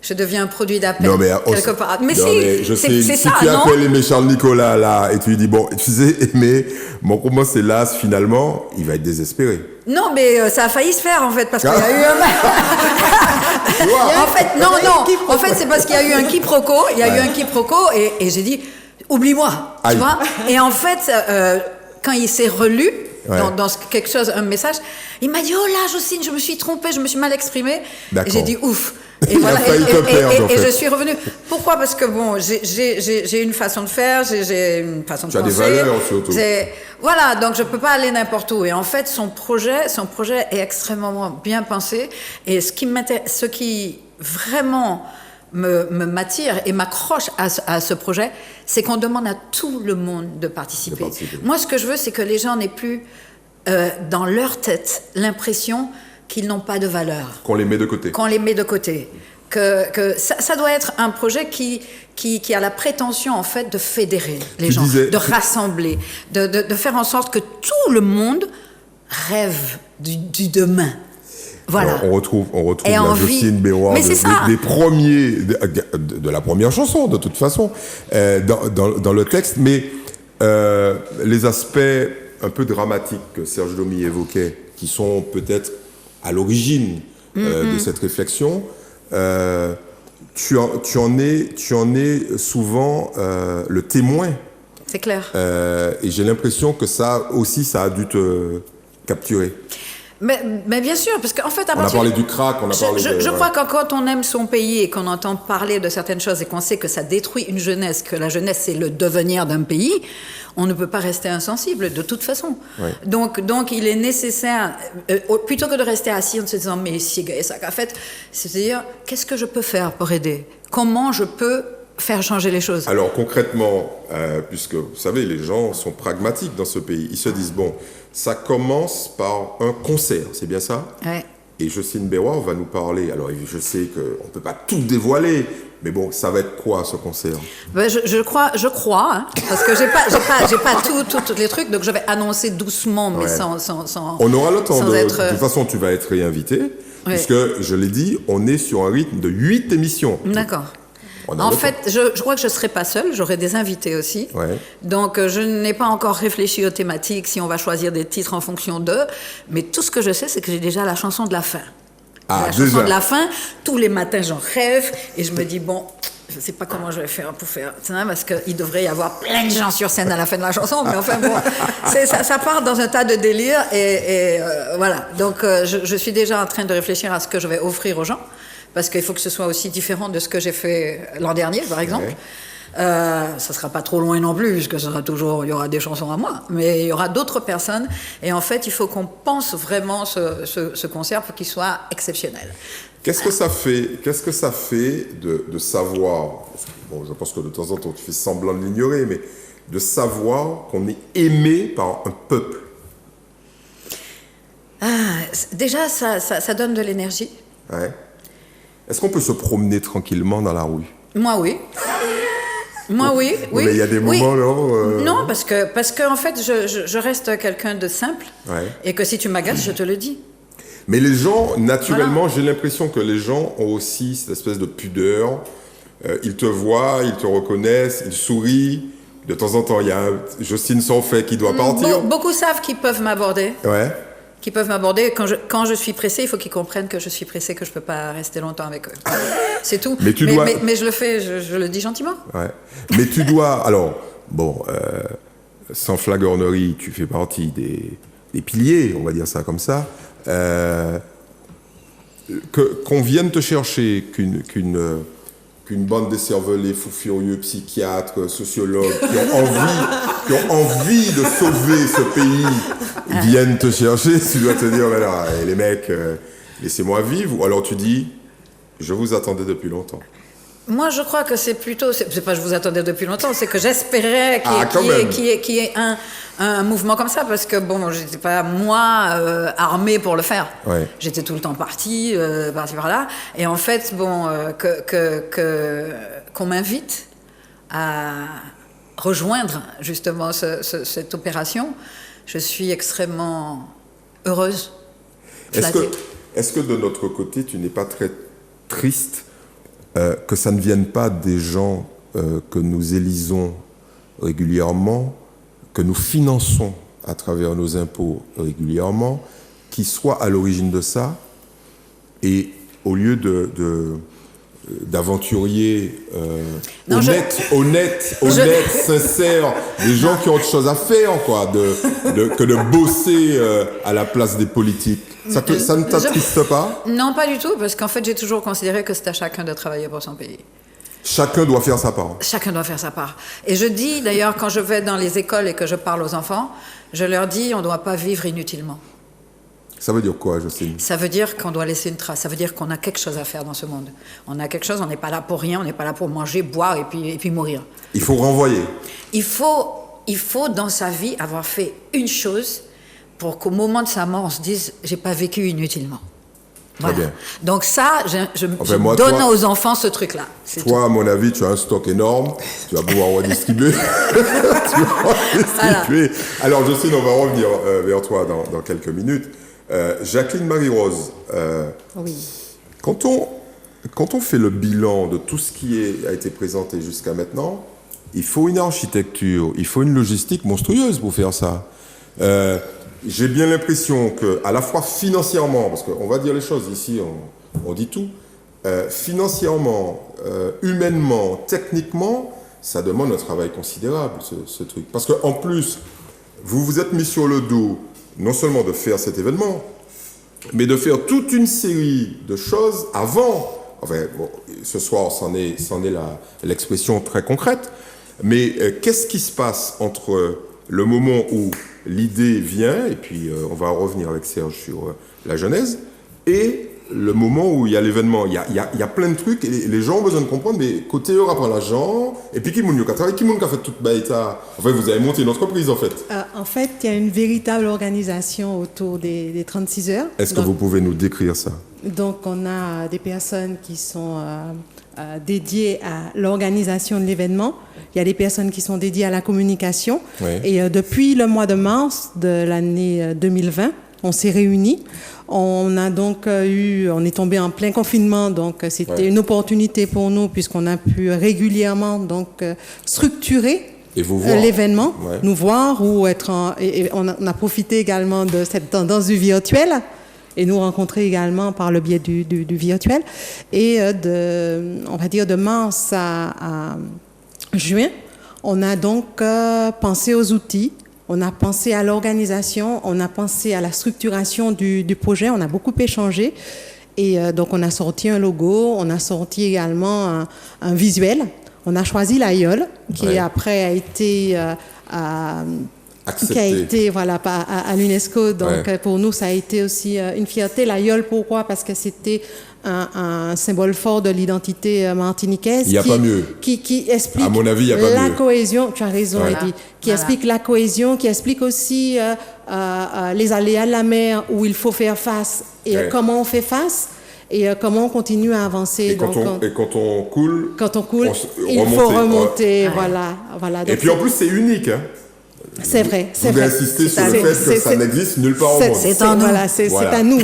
Je deviens un produit d'appel, quelque part. Mais c'est ça, non? Si tu appelles Aimé Charles Nicolas, là, et tu lui dis, bon, tu sais, Aimé, bon, pour moi, c'est là, finalement, il va être désespéré. Non, mais ça a failli se faire, en fait, parce qu'il y a eu un... En fait, c'est parce qu'il y a eu un quiproquo, et j'ai dit, oublie-moi, tu vois? Et en fait, quand il s'est relu, dans quelque chose, un message, il m'a dit, oh là, Jocelyne, je me suis trompée, je me suis mal exprimée. Et j'ai dit, ouf. Et voilà, et je suis revenue. Pourquoi? Parce que bon, j'ai une façon de faire, j'ai une façon de penser. Tu as des valeurs surtout. Voilà, donc je peux pas aller n'importe où. Et en fait, son projet est extrêmement bien pensé. Et ce qui vraiment m'attire et m'accroche à ce projet, c'est qu'on demande à tout le monde de participer. Moi, ce que je veux, c'est que les gens n'aient plus dans leur tête l'impression qu'ils n'ont pas de valeur. Qu'on les met de côté. Que ça doit être un projet qui a la prétention, en fait, de fédérer les gens, de rassembler, de faire en sorte que tout le monde rêve du demain. Voilà. Alors, on retrouve la Jocelyne Béroir des premiers, de la première chanson, de toute façon, dans le texte, mais les aspects un peu dramatiques que Serge Domy évoquait, qui sont peut-être à l'origine de cette réflexion, tu en es souvent le témoin. C'est clair. Et j'ai l'impression que ça aussi, ça a dû te capturer. Mais bien sûr, parce qu'en fait... On a parlé du crack, Je crois que quand on aime son pays et qu'on entend parler de certaines choses et qu'on sait que ça détruit une jeunesse, que la jeunesse, c'est le devenir d'un pays, on ne peut pas rester insensible, de toute façon. Oui. Donc, il est nécessaire, plutôt que de rester assis en se disant « mais si ça qu'a fait », c'est-à-dire « qu'est-ce que je peux faire pour aider ? Comment je peux faire changer les choses ?» Alors concrètement, puisque vous savez, les gens sont pragmatiques dans ce pays, ils se disent « bon, ça commence par un concert, c'est bien ça ?» Ouais. Et Jocelyne Béroir va nous parler, alors je sais qu'on ne peut pas tout dévoiler, mais bon, ça va être quoi ce concert? Je crois, hein, parce que j'ai pas tous les trucs, donc je vais annoncer doucement, mais sans on aura le temps de toute façon, tu vas être réinvité, puisque je l'ai dit, on est sur un rythme de 8 émissions. D'accord. En fait, je crois que je ne serai pas seule, j'aurai des invités aussi. Ouais. Donc, je n'ai pas encore réfléchi aux thématiques, si on va choisir des titres en fonction d'eux. Mais tout ce que je sais, c'est que j'ai déjà la chanson de la fin. La chanson de la fin, tous les matins, j'en rêve. Et je me dis, bon, je ne sais pas comment je vais faire pour faire ça, parce qu'il devrait y avoir plein de gens sur scène à la fin de la chanson. Mais enfin, bon, ça part dans un tas de délires. Et voilà. Donc, je suis déjà en train de réfléchir à ce que je vais offrir aux gens. Parce qu'il faut que ce soit aussi différent de ce que j'ai fait l'an dernier, par exemple. Ça ne sera pas trop loin non plus, puisque il y aura des chansons à moi, mais il y aura d'autres personnes. Et en fait, il faut qu'on pense vraiment ce concert pour qu'il soit exceptionnel. Qu'est-ce que ça fait de savoir, bon, je pense que de temps en temps tu fais semblant de l'ignorer, mais de savoir qu'on est aimé par un peuple? Déjà, ça donne de l'énergie. Ouais. Est-ce qu'on peut se promener tranquillement dans la rue? Moi, oui. Moi, oui. Mais il y a des moments là. Non, parce que en fait, je reste quelqu'un de simple. Ouais. Et que si tu m'agaces, je te le dis. Mais les gens, naturellement, j'ai l'impression que les gens ont aussi cette espèce de pudeur. Ils te voient, ils te reconnaissent, ils sourient. De temps en temps, il y a Jocelyne Sanfait qui doit partir. Beaucoup savent qu'ils peuvent m'aborder. Ouais. Qui peuvent m'aborder. Quand je suis pressée, il faut qu'ils comprennent que je suis pressée, que je ne peux pas rester longtemps avec eux. C'est tout. Mais mais je le fais, je le dis gentiment. Ouais. Mais tu dois... Alors, bon, sans flagornerie, tu fais partie des piliers, on va dire ça comme ça. Qu'on vienne te chercher, qu'une bande d'écervelés, fous furieux, psychiatres, sociologues, qui ont envie de sauver ce pays, viennent te chercher, tu dois te dire, alors, les mecs, laissez-moi vivre, ou alors tu dis, je vous attendais depuis longtemps. Moi, je crois que c'est plutôt... C'est pas je vous attendais depuis longtemps, c'est que j'espérais qu'il y ait un mouvement comme ça, parce que, bon, j'étais pas, moi, armée pour le faire. Ouais. J'étais tout le temps partie par-là. Et en fait, bon, qu'on m'invite à rejoindre, justement, cette opération, je suis extrêmement heureuse, flattée. Est-ce que de notre côté, tu n'es pas très triste que ça ne vienne pas des gens que nous élisons régulièrement, que nous finançons à travers nos impôts régulièrement, qui soient à l'origine de ça, et au lieu d'aventuriers honnêtes, sincères, des gens qui ont autre chose à faire, quoi, que de bosser à la place des politiques. Ça ne t'attriste pas? Non, pas du tout, parce qu'en fait, j'ai toujours considéré que c'était à chacun de travailler pour son pays. Chacun doit faire sa part. Chacun doit faire sa part. Et je dis, d'ailleurs, quand je vais dans les écoles et que je parle aux enfants, je leur dis, on ne doit pas vivre inutilement. Ça veut dire quoi, Jocelyne? Ça veut dire qu'on doit laisser une trace. Ça veut dire qu'on a quelque chose à faire dans ce monde. On a quelque chose, on n'est pas là pour rien, on n'est pas là pour manger, boire et puis mourir. Il faut renvoyer. Il faut dans sa vie avoir fait une chose pour qu'au moment de sa mort, on se dise « j'ai pas vécu inutilement ». Voilà. Très bien. Donc ça, je donne aux enfants ce truc-là. Toi, à mon avis, tu as un stock énorme. Tu vas pouvoir redistribuer. Voilà. Alors, Jocelyne, on va revenir vers toi dans quelques minutes. Jacqueline Marie-Rose, oui. Quand on fait le bilan de tout ce qui a été présenté jusqu'à maintenant, il faut une architecture, il faut une logistique monstrueuse pour faire ça. J'ai bien l'impression qu'à la fois financièrement, parce qu'on va dire les choses ici, on dit tout, financièrement, humainement, techniquement, ça demande un travail considérable, ce truc. Parce qu'en plus, vous vous êtes mis sur le dos, non seulement de faire cet événement, mais de faire toute une série de choses avant. Enfin, bon, ce soir, c'en est l'expression très concrète, mais qu'est-ce qui se passe entre le moment où l'idée vient, et puis on va revenir avec Serge sur la genèse, et le moment où il y a l'événement? Il y a plein de trucs, et les gens ont besoin de comprendre, mais côté eux, après l'argent, et puis qui m'a fait toute baïta. Enfin, vous avez monté une entreprise, en fait. En fait, il y a une véritable organisation autour des 36 heures. Est-ce que vous pouvez nous décrire ça? Donc, on a des personnes qui sont dédiées à l'organisation de l'événement. Il y a des personnes qui sont dédiées à la communication. Oui. Et depuis le mois de mars de l'année 2020, on s'est réunis. On a donc on est tombé en plein confinement, donc c'était une opportunité pour nous puisqu'on a pu régulièrement donc structurer l'événement, nous voir ou et on a profité également de cette tendance du virtuel et nous rencontrer également par le biais du virtuel. Et on va dire de mars à juin, on a donc pensé aux outils. On a pensé à l'organisation, on a pensé à la structuration du projet, on a beaucoup échangé. Et donc, on a sorti un logo, on a sorti également un visuel. On a choisi l'aïeul, qui après a été à l'UNESCO. Donc, pour nous, ça a été aussi une fierté. L'aïeul, pourquoi? Parce que c'était un symbole fort de l'identité martiniquaise. Il n'y a pas mieux. Qui explique, à mon avis, il n'y a pas la mieux. Cohésion. Tu as raison, Eddie. Qui explique la cohésion, qui explique aussi les aléas de la mer où il faut faire face et comment on fait face. et comment on continue à avancer. Et quand on coule, il faut remonter. Voilà. Et puis en plus, c'est unique. Hein. C'est vrai. Vous avez insisté sur le fait que ça n'existe nulle part au monde. C'est à nous.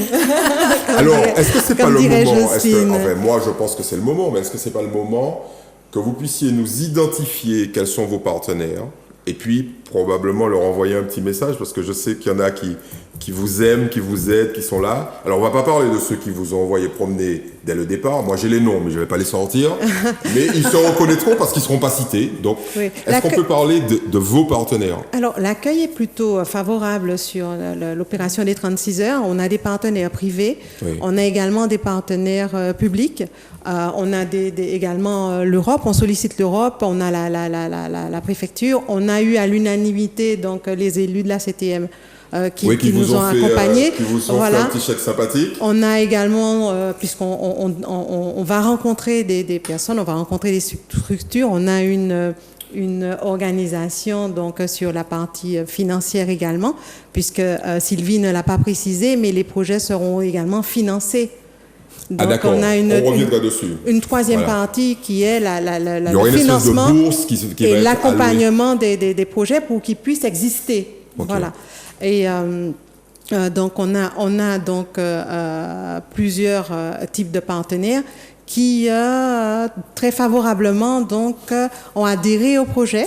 Alors, est-ce que c'est pas le moment moi, je pense que c'est le moment, mais est-ce que c'est pas le moment que vous puissiez nous identifier quels sont vos partenaires et puis probablement leur envoyer un petit message parce que je sais qu'il y en a qui vous aiment, qui vous aident, qui sont là. Alors, on va pas parler de ceux qui vous ont envoyé promener dès le départ. Moi, j'ai les noms, mais je vais pas les sortir. Mais ils se reconnaîtront parce qu'ils seront pas cités. Donc, est-ce qu'on peut parler de vos partenaires? Alors, l'accueil est plutôt favorable sur l'opération des 36 heures. On a des partenaires privés. Oui. On a également des partenaires publics. On a également l'Europe. On sollicite l'Europe. On a la préfecture. On a eu à l'unanimité donc les élus de la CTM qui nous ont accompagnés. Qui vous ont fait un petit chèque sympathique. On a également, puisqu'on va rencontrer des personnes, on va rencontrer des structures, on a une organisation donc sur la partie financière également, puisque Sylvie ne l'a pas précisé, mais les projets seront également financés. Donc d'accord, on reviendra dessus. Une troisième partie qui est le financement de bourse et l'accompagnement des projets pour qu'ils puissent exister. Okay. Voilà. Et donc on a donc plusieurs types de partenaires qui très favorablement donc ont adhéré au projet.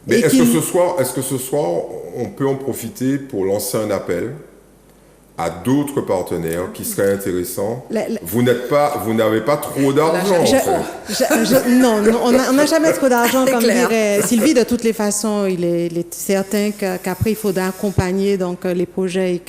Mais est-ce que ce soir on peut en profiter pour lancer un appel à d'autres partenaires qui seraient intéressants? Vous n'avez pas trop d'argent, en fait. Non, on n'a jamais trop d'argent, comme dirait Sylvie. De toutes les façons, il est certain qu'après, il faudra accompagner donc, les projets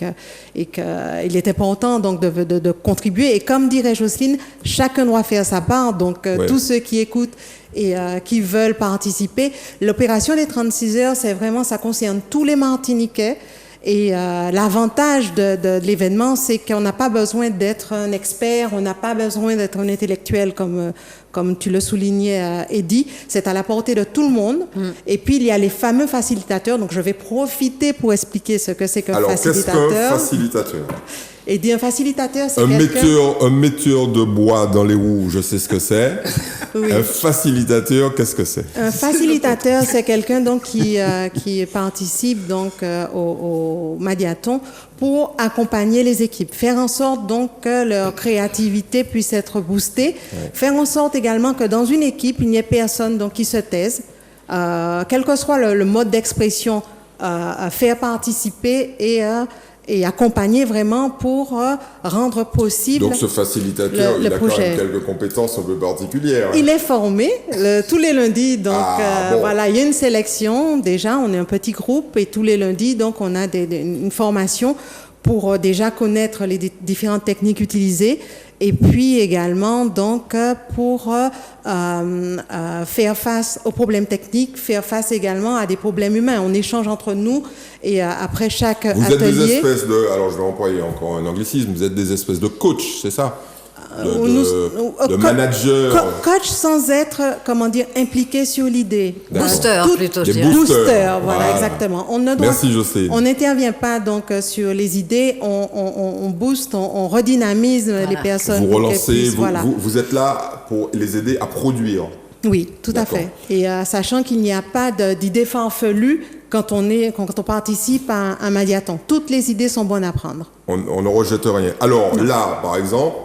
et qu'il est important donc, de contribuer. Et comme dirait Jocelyne, chacun doit faire sa part. Donc, tous ceux qui écoutent et qui veulent participer. L'opération des 36 heures, ça concerne tous les Martiniquais. Et l'avantage de l'événement, c'est qu'on n'a pas besoin d'être un expert, on n'a pas besoin d'être un intellectuel, comme tu le soulignais, Eddy. C'est à la portée de tout le monde. Et puis, il y a les fameux facilitateurs. Donc, je vais profiter pour expliquer ce que c'est qu'un facilitateur. Alors, qu'est-ce qu'un facilitateur? Et un facilitateur, c'est un metteur de bois dans les roues, je sais ce que c'est. Oui. Un facilitateur, qu'est-ce que c'est? Un facilitateur, c'est quelqu'un donc qui participe donc au Madiathon pour accompagner les équipes, faire en sorte donc que leur créativité puisse être boostée, faire en sorte également que dans une équipe il n'y ait personne donc qui se taise, quel que soit le mode d'expression, faire participer et accompagner vraiment pour rendre possible. Donc ce facilitateur, il a quand même quelques compétences un peu particulières. Il est formé tous les lundis, donc voilà, il y a une sélection. Déjà, on est un petit groupe et tous les lundis, donc on a une formation pour déjà connaître les différentes techniques utilisées. Et puis également, donc, pour faire face aux problèmes techniques, faire face également à des problèmes humains. On échange entre nous et après chaque atelier... Vous êtes des espèces de... Alors, je vais employer encore un anglicisme. Vous êtes des espèces de coach, c'est ça? De manager. Coach sans être, impliqué sur l'idée. Booster, plutôt, je dirais. Booster, voilà, exactement. Merci, Jocelyne. On n'intervient pas donc sur les idées, on booste, on redynamise les personnes. Vous relancez, vous êtes là pour les aider à produire. Oui, tout à fait. Et sachant qu'il n'y a pas d'idées farfelues quand on participe à un Madiathon. Toutes les idées sont bonnes à prendre. On ne rejette rien. Alors là, par exemple,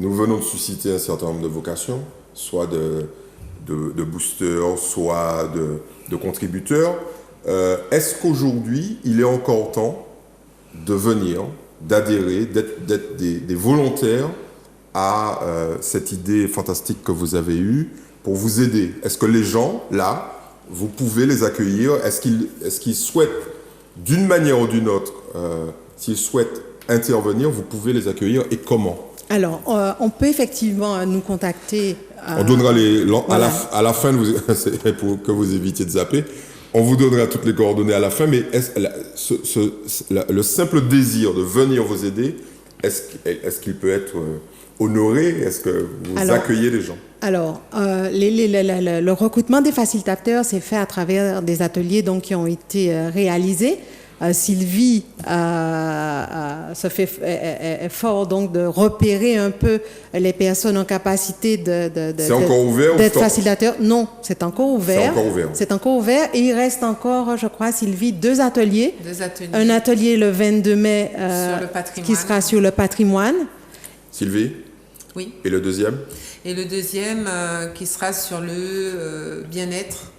nous venons de susciter un certain nombre de vocations, soit de boosters, soit de contributeurs. Est-ce qu'aujourd'hui, il est encore temps de venir, d'adhérer, d'être des volontaires à cette idée fantastique que vous avez eue pour vous aider? Est-ce que les gens, là, vous pouvez les accueillir? Est-ce qu'ils souhaitent, d'une manière ou d'une autre, s'ils souhaitent intervenir, vous pouvez les accueillir et comment? Alors, on peut effectivement nous contacter. On donnera à la fin, pour que vous évitiez de zapper, on vous donnera toutes les coordonnées à la fin, mais le simple désir de venir vous aider, est-ce qu'il peut être honoré? Est-ce que vous accueillez les gens? Alors, le recrutement des facilitateurs s'est fait à travers des ateliers donc, qui ont été réalisés. Sylvie se fait effort donc de repérer un peu les personnes en capacité c'est encore ouvert d'être facilitateur. Non, c'est encore ouvert. C'est encore ouvert. C'est encore ouvert et il reste encore, je crois, Sylvie, deux ateliers. Un atelier le 22 mai qui sera sur le patrimoine. Sylvie? Oui. Et le deuxième? Et le deuxième qui sera sur le bien-être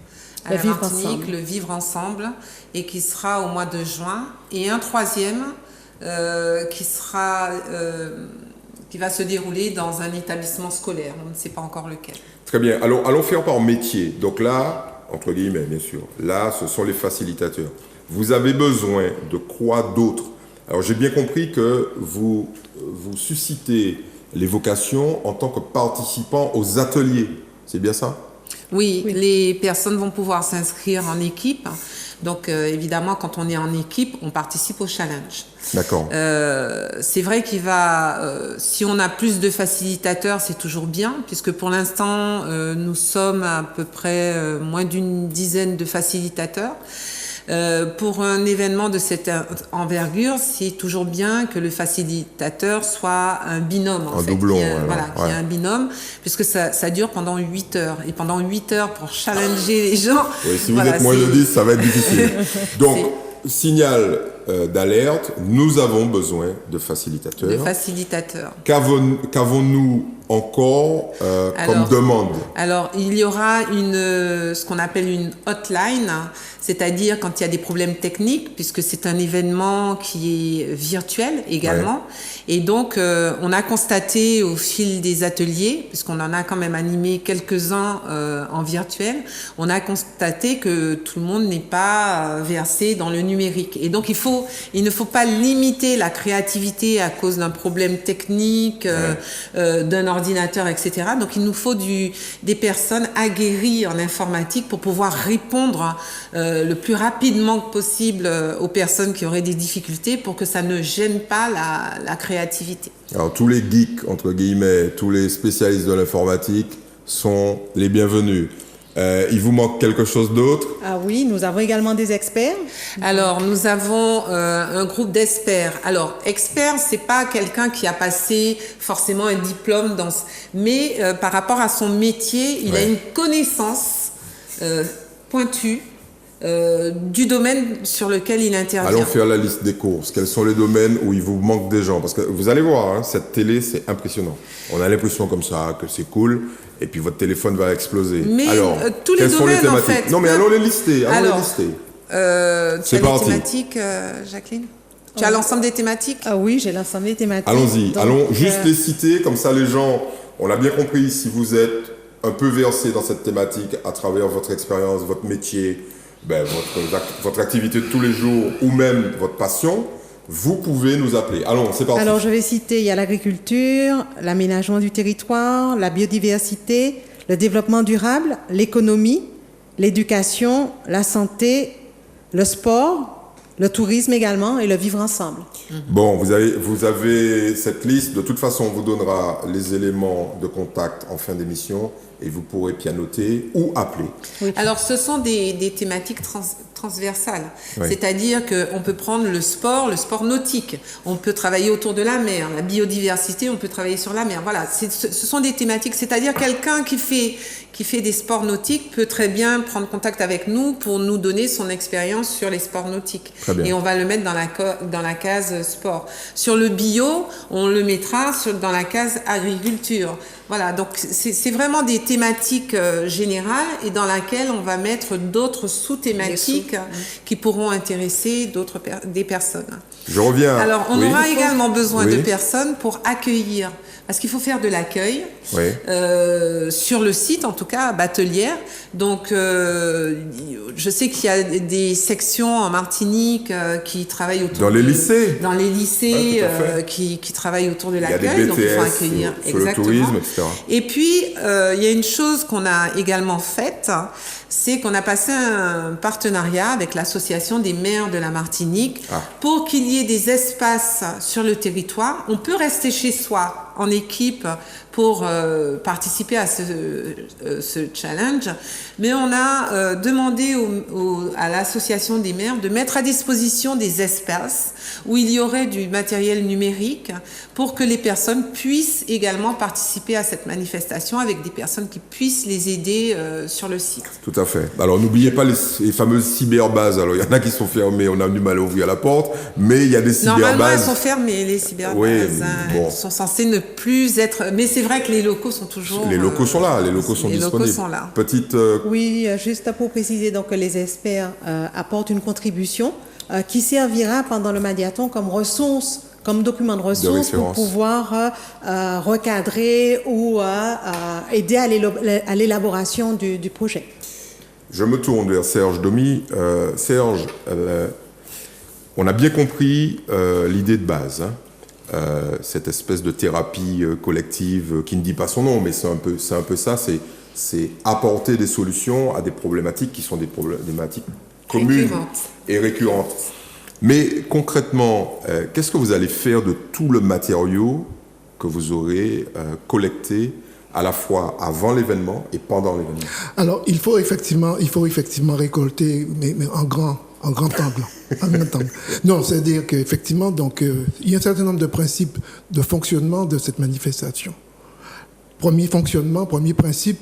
à la Martinique, le vivre ensemble, et qui sera au mois de juin. Et un troisième qui va se dérouler dans un établissement scolaire. On ne sait pas encore lequel. Très bien. Allons faire par métier. Donc là, entre guillemets, bien sûr, là, ce sont les facilitateurs. Vous avez besoin de quoi d'autre? Alors, j'ai bien compris que vous suscitez les vocations en tant que participants aux ateliers. C'est bien ça? Oui, les personnes vont pouvoir s'inscrire en équipe. Donc, évidemment, quand on est en équipe, on participe au challenge. D'accord. C'est vrai si on a plus de facilitateurs, c'est toujours bien, puisque pour l'instant, nous sommes à peu près moins d'une dizaine de facilitateurs. Pour un événement de cette envergure, c'est toujours bien que le facilitateur soit un binôme. Un doublon. Qu'il y ait un binôme, puisque ça dure pendant 8 heures. Et pendant 8 heures, pour challenger les gens... Oui, si vous êtes moins de 10, ça va être difficile. Donc, signal d'alerte, nous avons besoin de facilitateurs. Qu'avons-nous encore comme demande? Alors, il y aura ce qu'on appelle une hotline, c'est-à-dire quand il y a des problèmes techniques, puisque c'est un événement qui est virtuel également. Ouais. Et donc, on a constaté au fil des ateliers, puisqu'on en a quand même animé quelques-uns en virtuel, on a constaté que tout le monde n'est pas versé dans le numérique. Et donc, il ne faut pas limiter la créativité à cause d'un problème technique, d'un ordinateur, etc. Donc, il nous faut des personnes aguerries en informatique pour pouvoir répondre le plus rapidement possible aux personnes qui auraient des difficultés pour que ça ne gêne pas la créativité. Alors, tous les geeks, entre guillemets, tous les spécialistes de l'informatique sont les bienvenus. Il vous manque quelque chose d'autre? Ah oui, nous avons également des experts. Alors, nous avons un groupe d'experts. Alors, expert, c'est pas quelqu'un qui a passé forcément un diplôme mais par rapport à son métier, il a une connaissance pointue du domaine sur lequel il intervient. Allons faire la liste des courses. Quels sont les domaines où il vous manque des gens? Parce que vous allez voir, cette télé, c'est impressionnant. On a l'impression comme ça que c'est cool, et puis votre téléphone va exploser. Mais alors, tous les quelles sont les domaines, thématiques? en fait. Non, mais allons les lister. C'est parti. Les thématiques, Jacqueline? Tu as l'ensemble des thématiques? Ah oui, j'ai l'ensemble des thématiques. Allons-y. Allons juste les citer, comme ça les gens, on a bien compris si vous êtes un peu versé dans cette thématique à travers votre expérience, votre métier, votre activité de tous les jours ou même votre passion, vous pouvez nous appeler. Allons, c'est parti. Alors, je vais citer, il y a l'agriculture, l'aménagement du territoire, la biodiversité, le développement durable, l'économie, l'éducation, la santé, le sport, le tourisme également et le vivre ensemble. Bon, vous avez cette liste. De toute façon, on vous donnera les éléments de contact en fin d'émission et vous pourrez pianoter ou appeler. Oui. Alors, ce sont des thématiques transversales. Oui. C'est-à-dire qu'on peut prendre le sport nautique. On peut travailler autour de la mer. La biodiversité, on peut travailler sur la mer. Voilà, ce sont des thématiques. C'est-à-dire quelqu'un qui fait des sports nautiques peut très bien prendre contact avec nous pour nous donner son expérience sur les sports nautiques. Et on va le mettre dans la case sport. Sur le bio, on le mettra dans la case agriculture. Voilà, donc c'est vraiment des thématiques générales et dans laquelle on va mettre d'autres sous-thématiques qui pourront intéresser des personnes. Je reviens. Alors, on aura également besoin de personnes pour accueillir, parce qu'il faut faire de l'accueil sur le site, en tout cas, à Batelière. Donc, je sais qu'il y a des sections en Martinique qui travaillent autour dans les lycées, qui travaillent autour de l'accueil. Il y a des BTS, donc il faut accueillir sur le tourisme, etc. Et puis, il y a une chose qu'on a également faite, c'est qu'on a passé un partenariat avec l'association des maires de la Martinique pour qu'il y ait des espaces sur le territoire. On peut rester chez soi en équipe pour participer à ce challenge, mais on a demandé à l'association des maires de mettre à disposition des espaces où il y aurait du matériel numérique pour que les personnes puissent également participer à cette manifestation avec des personnes qui puissent les aider sur le site. Tout à fait. Alors n'oubliez pas les fameuses cyberbases. Alors il y en a qui sont fermées, on a du mal à ouvrir la porte, mais il y a des cyberbases. Normalement elles sont fermées, les cyberbases. Oui, bon. Elles sont censées ne plus être... Mais c'est vrai que les locaux sont toujours... Les locaux sont là, les locaux sont disponibles. Les locaux sont là. Petite... Oui, juste pour préciser, donc les experts apportent une contribution qui servira pendant le Madiathon comme ressource, comme document de ressources pour pouvoir recadrer ou aider à l'élaboration du projet. Je me tourne vers Serge Domy. Serge, on a bien compris l'idée de base, cette espèce de thérapie collective qui ne dit pas son nom, mais c'est un peu ça, c'est apporter des solutions à des problématiques qui sont des problématiques communes et récurrentes. Mais concrètement, qu'est-ce que vous allez faire de tout le matériau que vous aurez collecté à la fois avant l'événement et pendant l'événement? Alors, il faut effectivement récolter, mais en grand angle. Non, c'est-à-dire qu'effectivement, donc, il y a un certain nombre de principes de fonctionnement de cette manifestation. Premier principe,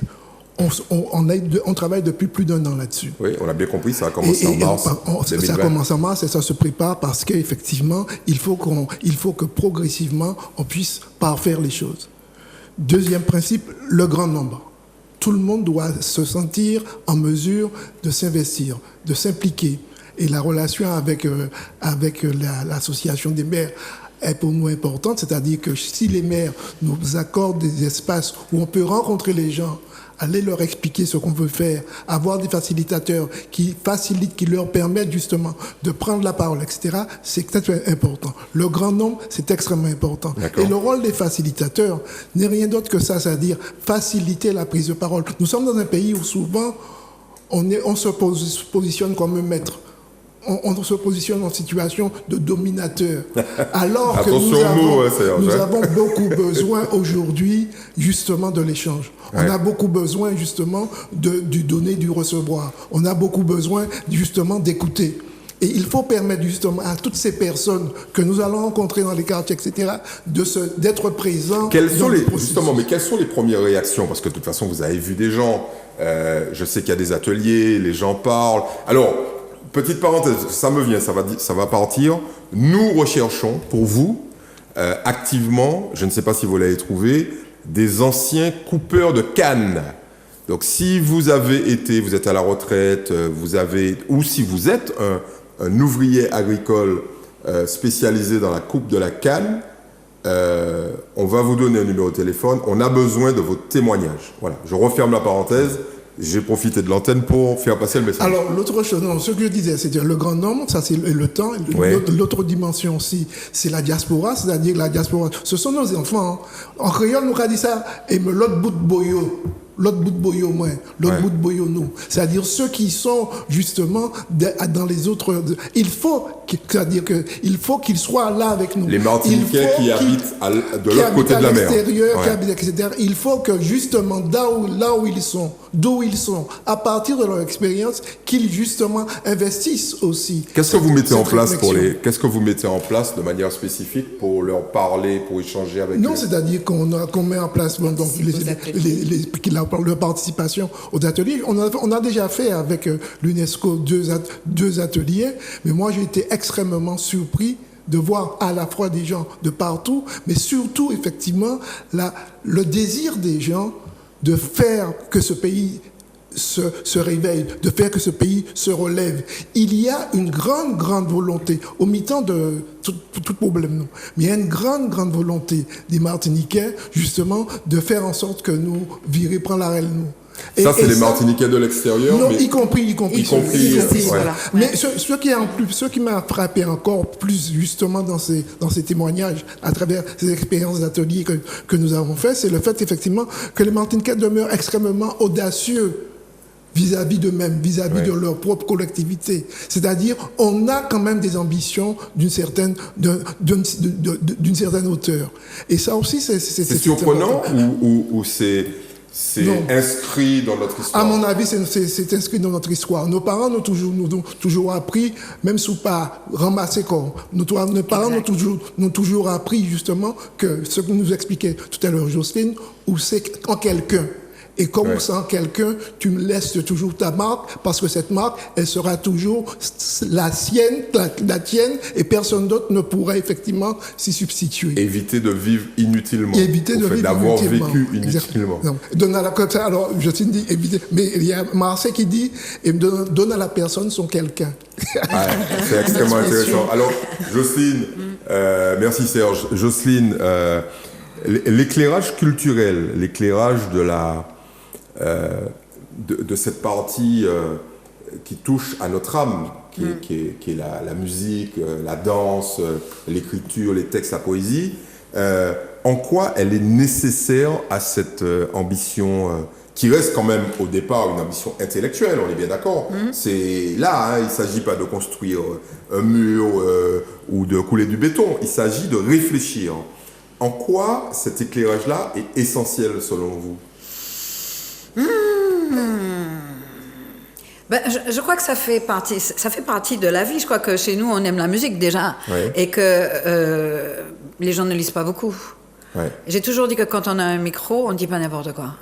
on travaille depuis plus d'1 an là-dessus. Oui, on a bien compris, ça a commencé en mars. Ça a commencé en mars et ça se prépare parce qu'effectivement, il faut que progressivement, on puisse parfaire les choses. Deuxième principe, le grand nombre. Tout le monde doit se sentir en mesure de s'investir, de s'impliquer. Et la relation avec l'association des maires est pour nous importante, c'est-à-dire que si les maires nous accordent des espaces où on peut rencontrer les gens, aller leur expliquer ce qu'on veut faire, avoir des facilitateurs qui facilitent, qui leur permettent justement de prendre la parole, etc., c'est très important. Le grand nombre, c'est extrêmement important. Et le rôle des facilitateurs n'est rien d'autre que ça, c'est-à-dire faciliter la prise de parole. Nous sommes dans un pays où souvent on se positionne comme un maître. On se positionne en situation de dominateur. Alors que nous avons beaucoup besoin aujourd'hui, justement, de l'échange. On a beaucoup besoin, justement, du donner, du recevoir. On a beaucoup besoin, justement, d'écouter. Et il faut permettre, justement, à toutes ces personnes que nous allons rencontrer dans les quartiers, etc., d'être présents. Quelles sont les premières réactions? Parce que de toute façon, vous avez vu des gens. Je sais qu'il y a des ateliers, les gens parlent. Alors, petite parenthèse, ça me vient, ça va partir. Nous recherchons pour vous, activement, je ne sais pas si vous l'avez trouvé, des anciens coupeurs de canne. Donc si vous êtes à la retraite, ou si vous êtes un ouvrier agricole spécialisé dans la coupe de la canne, on va vous donner un numéro de téléphone. On a besoin de votre témoignage. Voilà, je referme la parenthèse. J'ai profité de l'antenne pour faire passer le message. Alors, l'autre chose, ce que je disais, c'est le grand nombre, ça c'est le temps. L'autre dimension aussi, c'est la diaspora, c'est-à-dire la diaspora. Ce sont nos enfants. Hein. En créole, nous avons dit ça, et l'autre bout de boyo. L'autre bout de boyo, moi. L'autre bout de boyo, nous. C'est-à-dire ceux qui sont, justement, dans les autres... Il faut qu'ils soient là avec nous. Les Martiniquais qui habitent de l'autre côté de la mer. Qui habitent, etc. Il faut que, justement, d'où ils sont, à partir de leur expérience, qu'ils, justement, investissent aussi. Qu'est-ce que vous mettez en place Qu'est-ce que vous mettez en place de manière spécifique pour leur parler, pour échanger avec eux? Non, c'est-à-dire qu'on met en place, donc, leur participation aux ateliers. On a déjà fait avec l'UNESCO deux ateliers, mais moi j'ai été extrêmement surpris de voir à la fois des gens de partout, mais surtout effectivement le désir des gens de faire que ce pays se réveille, de faire que ce pays se relève. Il y a une grande volonté, au mi-temps de tout problème, non. Mais il y a une grande volonté des Martiniquais, justement, de faire en sorte que nous virer prendre la règle, nous. Ça, c'est les Martiniquais de l'extérieur. Non, y compris. Voilà. Mais ce qui m'a frappé encore plus, justement, dans ces témoignages, à travers ces expériences d'ateliers que nous avons fait, c'est le fait, effectivement, que les Martiniquais demeurent extrêmement audacieux vis-à-vis d'eux-mêmes, vis-à-vis de leur propre collectivité. C'est-à-dire, on a quand même des ambitions d'une certaine hauteur. Et ça aussi, c'est surprenant ou c'est inscrit dans notre histoire? À mon avis, c'est inscrit dans notre histoire. Nos parents nous ont toujours appris, même sous pas ramasser corps. Nos parents nous toujours appris justement que ce que nous expliquait tout à l'heure Jocelyne, où c'est en quelqu'un. Et comme on sent quelqu'un, tu me laisses toujours ta marque, parce que cette marque, elle sera toujours la sienne, la tienne, et personne d'autre ne pourra effectivement s'y substituer. Éviter de vivre inutilement. D'avoir vécu inutilement. Comme ça, alors, je te dis éviter. Mais il y a Marseille qui dit, et donne à la personne son quelqu'un. C'est extrêmement intéressant. Alors, Jocelyne, merci Serge. Jocelyne, l'éclairage culturel, l'éclairage de cette partie qui touche à notre âme, qui est la musique, la danse, l'écriture, les textes, la poésie, en quoi elle est nécessaire à cette ambition qui reste quand même au départ une ambition intellectuelle, on est bien d'accord. C'est là, il ne s'agit pas de construire un mur ou de couler du béton, il s'agit de réfléchir. En quoi cet éclairage-là est essentiel selon vous? Je crois que ça fait partie de la vie. Je crois que chez nous, on aime la musique déjà, et que les gens ne lisent pas beaucoup. J'ai toujours dit que quand on a un micro, on ne dit pas n'importe quoi.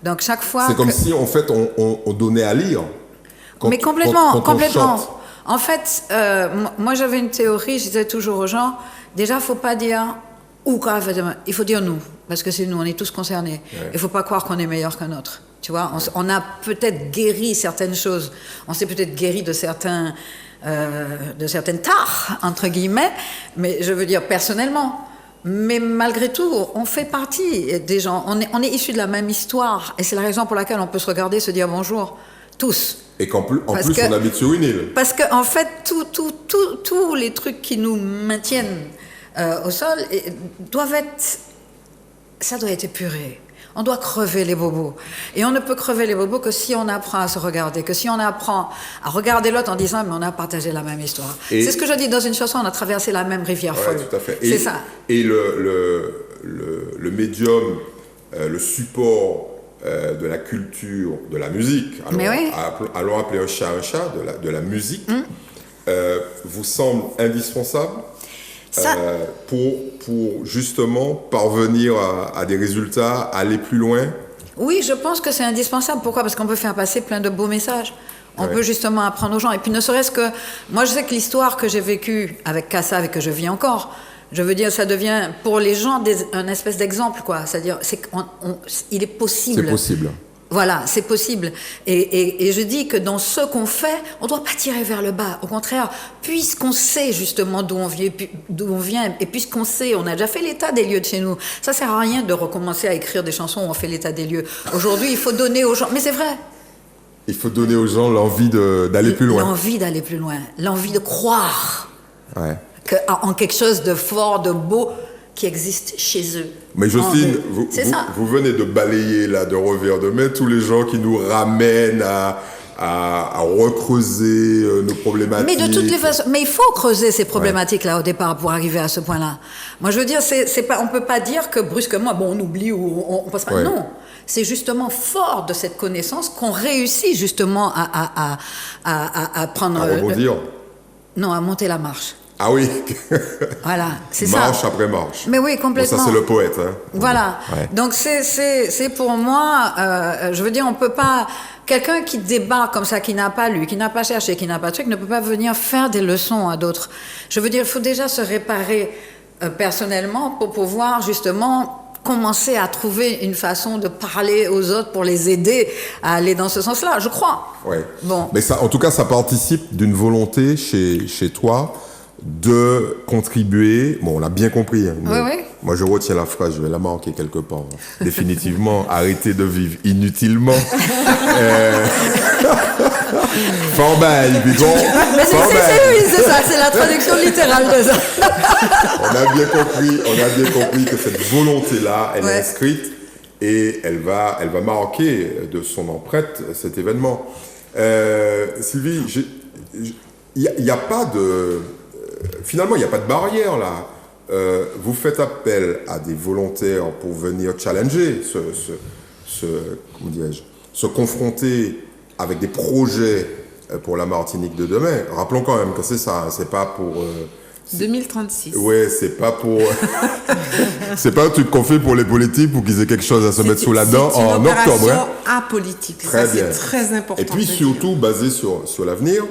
Donc chaque fois... C'est comme si, en fait, on donnait à lire. Mais complètement. En fait, moi j'avais une théorie, je disais toujours aux gens, déjà, il ne faut pas dire... il faut dire nous, parce que c'est nous, on est tous concernés. Il ne faut pas croire qu'on est meilleur qu'un autre. Tu vois, on a peut-être guéri certaines choses, on s'est peut-être guéri de certaines tares, entre guillemets, mais je veux dire personnellement. Mais malgré tout, on fait partie des gens, on est issus de la même histoire, et c'est la raison pour laquelle on peut se regarder et se dire bonjour, tous. Et qu'en plus, on habite sur une île. Parce qu'en fait, tous les trucs qui nous maintiennent au sol ça doit être épuré. On doit crever les bobos. Et on ne peut crever les bobos que si on apprend à se regarder, que si on apprend à regarder l'autre en disant « mais on a partagé la même histoire ». C'est ce que je dis dans une chanson, on a traversé la même rivière folle. Tout à fait. C'est ça. Et le médium, le support de la culture, de la musique, allons appeler un chat, de la musique, vous semble indispensable pour justement parvenir à des résultats, aller plus loin? Oui, je pense que c'est indispensable. Pourquoi? Parce qu'on peut faire passer plein de beaux messages. On peut justement apprendre aux gens. Et puis ne serait-ce que... Moi, je sais que l'histoire que j'ai vécue avec Kassav et que je vis encore, je veux dire, ça devient pour les gens un espèce d'exemple, quoi. C'est-à-dire, il est possible. C'est possible. Voilà, c'est possible. Et je dis que dans ce qu'on fait, on ne doit pas tirer vers le bas. Au contraire, puisqu'on sait justement d'où on vient, et puisqu'on sait, on a déjà fait l'état des lieux de chez nous. Ça ne sert à rien de recommencer à écrire des chansons où on fait l'état des lieux. Aujourd'hui, il faut donner aux gens... Mais c'est vrai. Il faut donner aux gens l'envie d'aller plus loin. L'envie d'aller plus loin. L'envie de croire en quelque chose de fort, de beau, qui existe chez eux. Mais Jocelyne, vous venez de balayer là de revers de main tous les gens qui nous ramènent à recreuser nos problématiques. Mais de toutes les façons, il faut creuser ces problématiques-là au départ pour arriver à ce point-là. Moi, je veux dire, on peut pas dire que brusquement, on oublie ou on passe pas. Non, c'est justement fort de cette connaissance qu'on réussit justement à prendre. À rebondir. Non, à monter la marche. Ah oui. Voilà, c'est ça. Marche après marche. Mais oui, complètement. Bon, ça, c'est le poète. Hein. Voilà. Donc, c'est pour moi, je veux dire, on peut pas... Quelqu'un qui débarque comme ça, qui n'a pas lu, qui n'a pas cherché, qui n'a pas de truc, ne peut pas venir faire des leçons à d'autres. Je veux dire, il faut déjà se réparer personnellement pour pouvoir justement commencer à trouver une façon de parler aux autres pour les aider à aller dans ce sens-là, je crois. Oui. Bon. Mais ça, en tout cas, ça participe d'une volonté chez toi de contribuer, on l'a bien compris. Hein, moi, je retiens la phrase, je vais la marquer quelque part. Définitivement, arrêter de vivre inutilement. Forbaille, puis bon. Mais c'est ça, c'est la traduction littérale de ça. On a bien compris que cette volonté-là, elle est inscrite et elle va marquer de son empreinte cet événement. Sylvie, il n'y a pas de... Finalement, il n'y a pas de barrière là. Vous faites appel à des volontaires pour venir challenger, se confronter avec des projets pour la Martinique de demain. Rappelons quand même que c'est ça, c'est pas pour... 2036. Ouais, c'est pas pour... c'est pas un truc qu'on fait pour les politiques pour qu'ils aient quelque chose à se mettre sous la dent en octobre. C'est une opération apolitique. Très ça, bien. C'est très important. Et puis surtout basé sur l'avenir.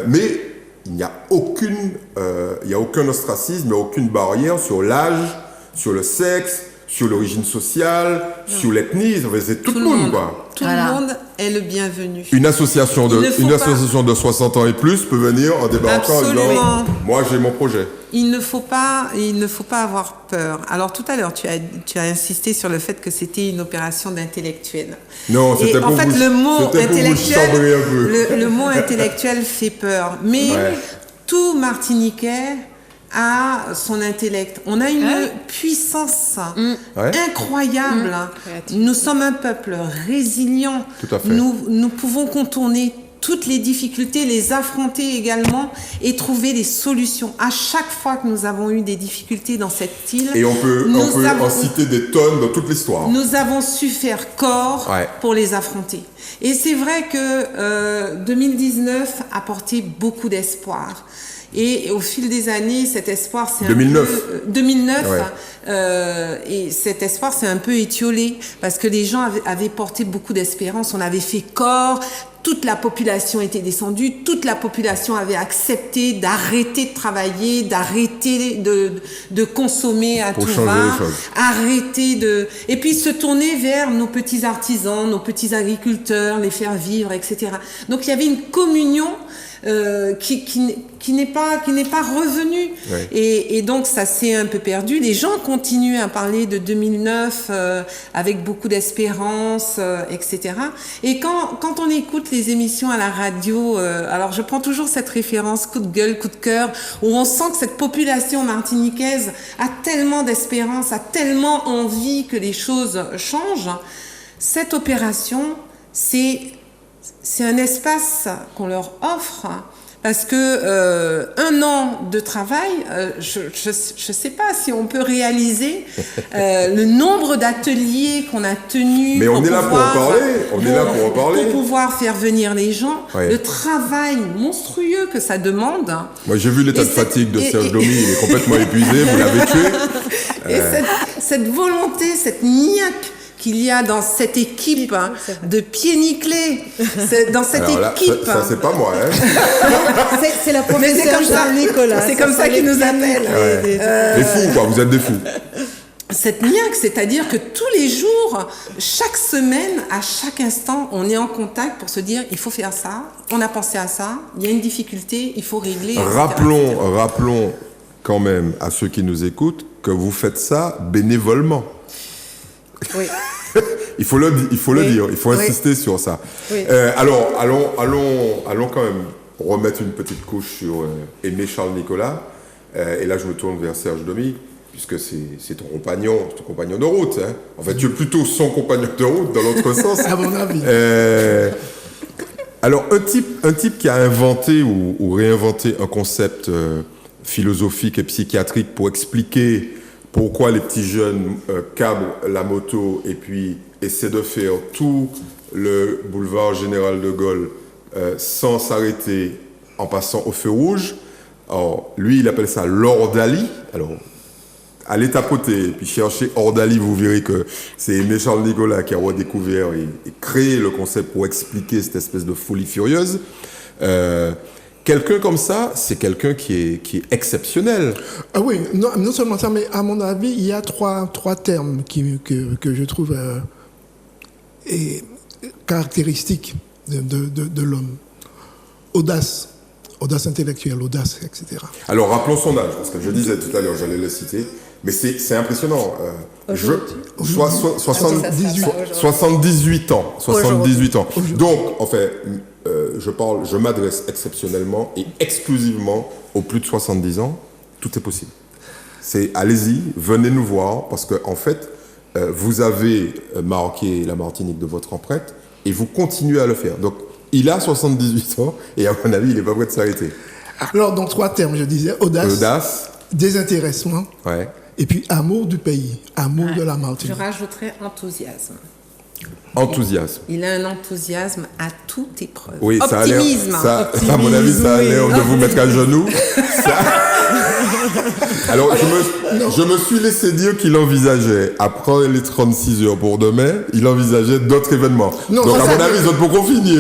Mais il n'y a aucun ostracisme, il n'y a aucune barrière sur l'âge, sur le sexe, sur l'origine sociale, sur l'ethnie. C'est tout le monde, quoi. Tout le monde est le bienvenu. Une association de 60 ans et plus peut venir en débarquant en disant « Moi, j'ai mon projet ». Il ne faut pas avoir peur. Alors, tout à l'heure, tu as insisté sur le fait que c'était une opération d'intellectuel. Non, c'était pour vous le mot chambrer un peu. Le mot intellectuel fait peur. Mais tout Martiniquais a son intellect. On a une puissance incroyable. Nous sommes un peuple résilient. Tout à fait. Nous pouvons contourner toutes les difficultés, les affronter également et trouver des solutions. À chaque fois que nous avons eu des difficultés dans cette île, et on peut en citer des tonnes dans toute l'histoire. Nous avons su faire corps pour les affronter. Et c'est vrai que 2019 a porté beaucoup d'espoir. Et au fil des années, cet espoir s'est 2009 et cet espoir s'est un peu étiolé parce que les gens avaient porté beaucoup d'espérance. On avait fait corps, toute la population était descendue, toute la population avait accepté d'arrêter de travailler, d'arrêter de consommer à tout va, et puis se tourner vers nos petits artisans, nos petits agriculteurs, les faire vivre, etc. Donc il y avait une communion qui n'est pas revenue. Et donc ça s'est un peu perdu. Les gens continuent à parler de 2009 avec beaucoup d'espérance, etc. Et quand on écoute les émissions à la radio, alors je prends toujours cette référence coup de gueule, coup de cœur, où on sent que cette population martiniquaise a tellement d'espérance, a tellement envie que les choses changent. Cette opération, c'est un espace qu'on leur offre parce que un an de travail, je sais pas si on peut réaliser le nombre d'ateliers qu'on a tenus. Mais on est là pour en parler. Pour pouvoir faire venir les gens, le travail monstrueux que ça demande. Moi, j'ai vu l'état de fatigue de Serge Domy, il est complètement épuisé, vous l'avez tué. Et cette volonté, cette niaque qu'il y a dans cette équipe de pieds nickelés, dans cette équipe. Ça c'est pas moi. C'est la professeure Nicolas. C'est comme ça qu'ils nous appellent. Des fous, quoi. Vous êtes des fous. Cette niaque, c'est-à-dire que tous les jours, chaque semaine, à chaque instant, on est en contact pour se dire il faut faire ça, on a pensé à ça, il y a une difficulté, il faut régler. Rappelons quand même à ceux qui nous écoutent que vous faites ça bénévolement. Oui. Il faut le dire, il faut insister sur ça. Oui. Alors, allons quand même remettre une petite couche sur Aimé Charles Nicolas. Et là, je me tourne vers Serge Domy, puisque c'est ton compagnon de route. Hein. En fait, tu es plutôt son compagnon de route dans l'autre sens. À mon avis. Alors, un type qui a inventé ou réinventé un concept philosophique et psychiatrique pour expliquer pourquoi les petits jeunes câblent la moto et puis essaient de faire tout le boulevard Général de Gaulle sans s'arrêter en passant au feu rouge. Alors, lui, il appelle ça l'ordalie. Alors, allez tapoter, puis chercher ordalie, vous verrez que c'est Aimé Charles Nicolas qui a redécouvert et créé le concept pour expliquer cette espèce de folie furieuse. Quelqu'un comme ça, c'est quelqu'un qui est exceptionnel. Ah oui, non seulement ça, mais à mon avis, il y a trois termes que je trouve caractéristiques de l'homme. Audace intellectuelle, audace, etc. Alors, rappelons son âge, parce que je disais tout à l'heure, j'allais le citer, mais c'est impressionnant. 78 ans. 78 ans. Donc, en fait, je m'adresse exceptionnellement et exclusivement aux plus de 70 ans. Tout est possible. Allez-y, venez nous voir, parce que en fait, vous avez marqué la Martinique de votre empreinte et vous continuez à le faire. Donc, il a 78 ans et à mon avis, il n'est pas prêt de s'arrêter. Alors, dans 3 termes, je disais audace, désintéressement, et puis amour du pays, amour de la Martinique. Je rajouterais enthousiasme. Enthousiasme. Il a un enthousiasme à toute épreuve. Oui, optimisme. Ça, à mon avis, ça a l'air de vous mettre à genoux. Alors, je me suis laissé dire qu'il envisageait, après les 36 heures pour demain, il envisageait d'autres événements. Non, donc, à mon avis, ils ont pour qu'on finisse.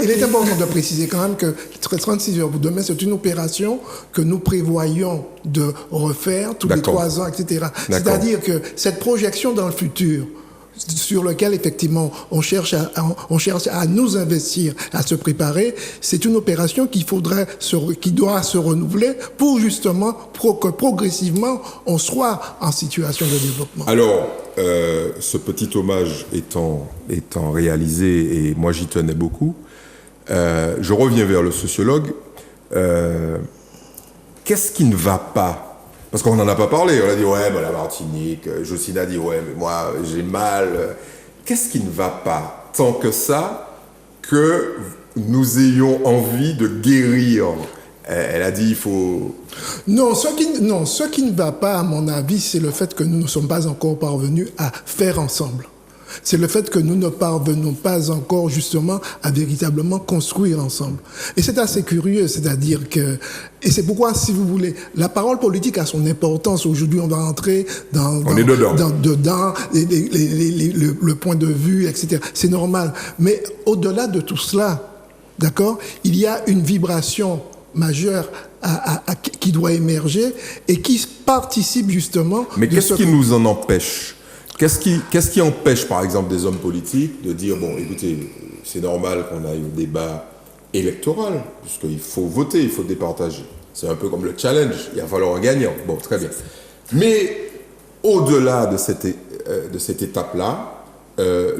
Il est important de préciser quand même que 36 heures pour demain, c'est une opération que nous prévoyons de refaire tous les 3 ans, etc. C'est-à-dire que cette projection dans le futur, sur lequel effectivement on cherche à nous investir, à se préparer, c'est une opération qui doit se renouveler pour justement que progressivement on soit en situation de développement. Alors, ce petit hommage étant réalisé, et moi j'y tenais beaucoup, je reviens vers le sociologue. Qu'est-ce qui ne va pas? Parce qu'on n'en a pas parlé, on a dit ouais, la Martinique, Jocelyne a dit ouais, mais moi j'ai mal. Qu'est-ce qui ne va pas tant que ça que nous ayons envie de guérir? Elle a dit il faut... Non, ce qui ne va pas, à mon avis, c'est le fait que nous ne sommes pas encore parvenus à faire ensemble. C'est le fait que nous ne parvenons pas encore justement à véritablement construire ensemble. Et c'est assez curieux, c'est-à-dire que... Et c'est pourquoi, si vous voulez, la parole politique a son importance. Aujourd'hui, on va entrer dans le point de vue, etc. C'est normal. Mais au-delà de tout cela, d'accord, il y a une vibration majeure qui doit émerger et qui participe justement... Mais qu'est-ce qui nous en empêche ? Qu'est-ce qui empêche, par exemple, des hommes politiques de dire, bon, écoutez, c'est normal qu'on aille au débat électoral, puisqu'il faut voter, il faut départager. C'est un peu comme le challenge, il va falloir un gagnant. Bon, très bien. Mais au-delà de cette étape-là,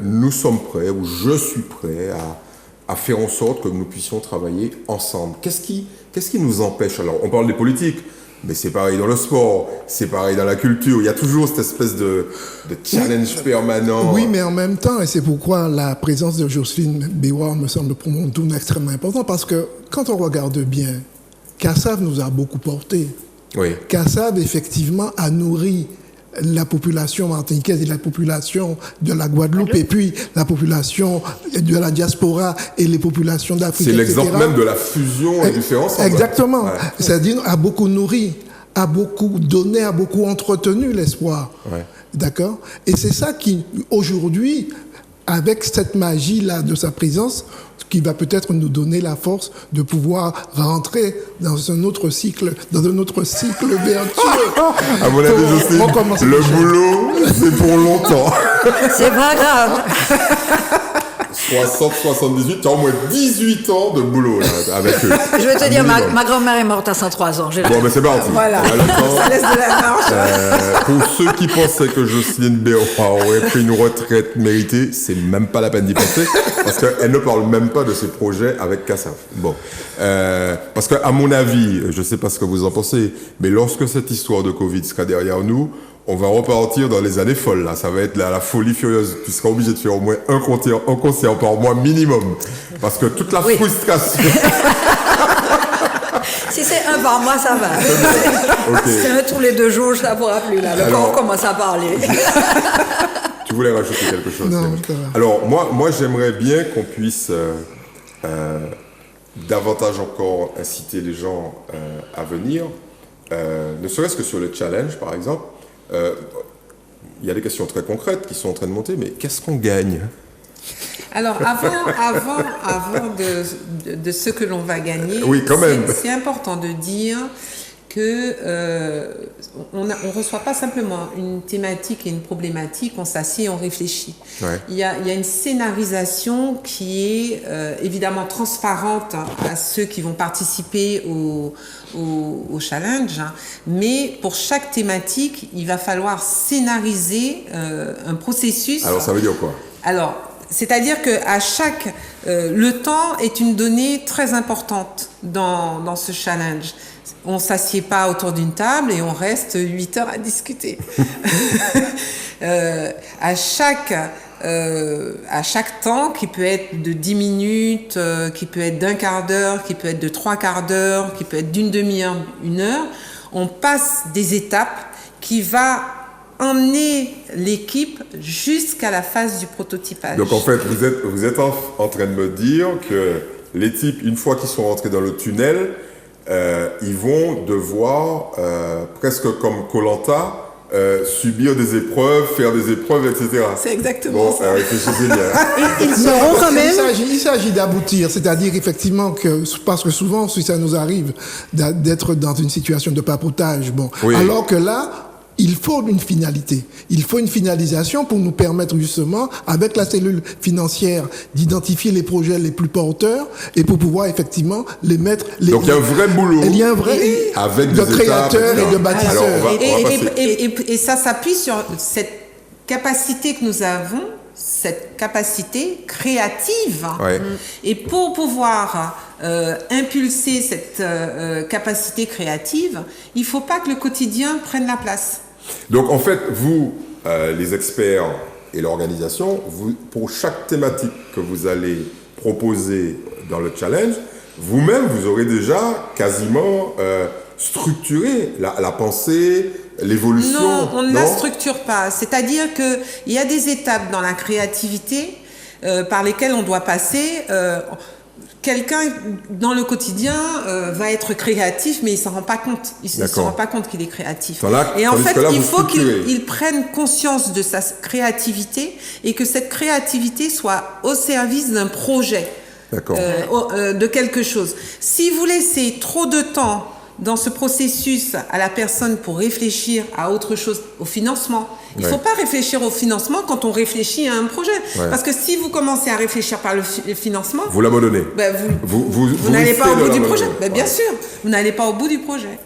nous sommes prêts, ou je suis prêt à faire en sorte que nous puissions travailler ensemble. Qu'est-ce qui nous empêche? Alors, on parle des politiques, mais c'est pareil dans le sport, c'est pareil dans la culture. Il y a toujours cette espèce de challenge permanent. Oui, mais en même temps, et c'est pourquoi la présence de Jocelyne Béouard me semble pour mon tour extrêmement important, parce que quand on regarde bien, CASAV nous a beaucoup porté. Oui. CASAV, effectivement, a nourri la population martiniquaise et la population de la Guadeloupe, et puis la population de la diaspora et les populations d'Afrique, c'est l'exemple même de la fusion et du fait ensemble. Exactement. Ouais. C'est-à-dire, a beaucoup nourri, a beaucoup donné, a beaucoup entretenu l'espoir. Ouais. D'accord ? Et c'est ça qui, aujourd'hui, avec cette magie-là de sa présence, qui va peut-être nous donner la force de pouvoir rentrer dans un autre cycle vertueux. À mon avis, je sais, le boulot, c'est pour longtemps. C'est pas grave. 78, tu as au moins 18 ans de boulot là, avec eux. Je vais te dire, ma grand-mère est morte à 103 ans. Bon, mais c'est parti. Voilà, ça laisse de la marge. Pour ceux qui pensaient que Jocelyne Béouard aurait pris une retraite méritée, c'est même pas la peine d'y penser, parce qu'elle ne parle même pas de ses projets avec CASAV. Bon, parce qu'à mon avis, je sais pas ce que vous en pensez, mais lorsque cette histoire de Covid sera derrière nous, on va repartir dans les années folles, là. Ça va être la folie furieuse. Tu seras obligé de faire au moins un concert par mois minimum. Parce que toute la frustration... Si c'est un par mois, ça va. Okay. Si c'est un tous les 2 jours, ça ne pourra plus, là. Le corps commence à parler. Tu voulais rajouter quelque chose? Non, alors, moi, j'aimerais bien qu'on puisse davantage encore inciter les gens à venir, ne serait-ce que sur le challenge, par exemple. Il y a des questions très concrètes qui sont en train de monter, mais qu'est-ce qu'on gagne? Alors, avant de ce que l'on va gagner, oui, quand même. C'est important de dire que on ne reçoit pas simplement une thématique et une problématique, on s'assied et on réfléchit. Ouais. Il y a une scénarisation qui est évidemment transparente à ceux qui vont participer au challenge, mais pour chaque thématique, il va falloir scénariser un processus. Alors, ça veut dire quoi? Alors, C'est-à-dire qu'à chaque... le temps est une donnée très importante dans ce challenge. On ne s'assied pas autour d'une table et on reste 8 heures à discuter. À chaque temps, qui peut être de 10 minutes, qui peut être d'un quart d'heure, qui peut être de 3 quarts d'heure, qui peut être d'une demi-heure, 1 heure, on passe des étapes qui va emmener l'équipe jusqu'à la phase du prototypage. Donc en fait, vous êtes en train de me dire que les types, une fois qu'ils sont rentrés dans le tunnel, ils vont devoir, presque comme Koh-Lanta, subir des épreuves, faire des épreuves, etc. C'est exactement ça. Réfléchissez bien. Ils seront quand même... Il s'agit d'aboutir, c'est-à-dire effectivement que, parce que souvent, si ça nous arrive d'être dans une situation de papotage, oui. Alors que là, il faut une finalité. Il faut une finalisation pour nous permettre justement, avec la cellule financière, d'identifier les projets les plus porteurs et pour pouvoir effectivement les mettre... Donc il y a un vrai boulot. Il y a un vrai avec de des créateurs et de bâtisseurs. Alors, on va et ça s'appuie sur cette capacité que nous avons, cette capacité créative. Ouais. Et pour pouvoir impulser cette capacité créative, il ne faut pas que le quotidien prenne la place. Donc en fait, vous, les experts et l'organisation, pour chaque thématique que vous allez proposer dans le challenge, vous-même, vous aurez déjà quasiment structuré la pensée, l'évolution. Non, on ne la structure pas. C'est-à-dire qu'il y a des étapes dans la créativité par lesquelles on doit passer. Quelqu'un dans le quotidien va être créatif, mais il ne s'en rend pas compte. Il ne se rend pas compte qu'il est créatif. Et en fait, il faut qu'il prenne conscience de sa créativité et que cette créativité soit au service d'un projet, de quelque chose. Si vous laissez trop de temps dans ce processus à la personne pour réfléchir à autre chose, au financement. Il ne faut pas réfléchir au financement quand on réfléchit à un projet. Parce que si vous commencez à réfléchir par le financement... Vous l'abandonnez. Vous n'allez pas au bout du projet. Bien sûr, vous n'allez pas au bout du projet.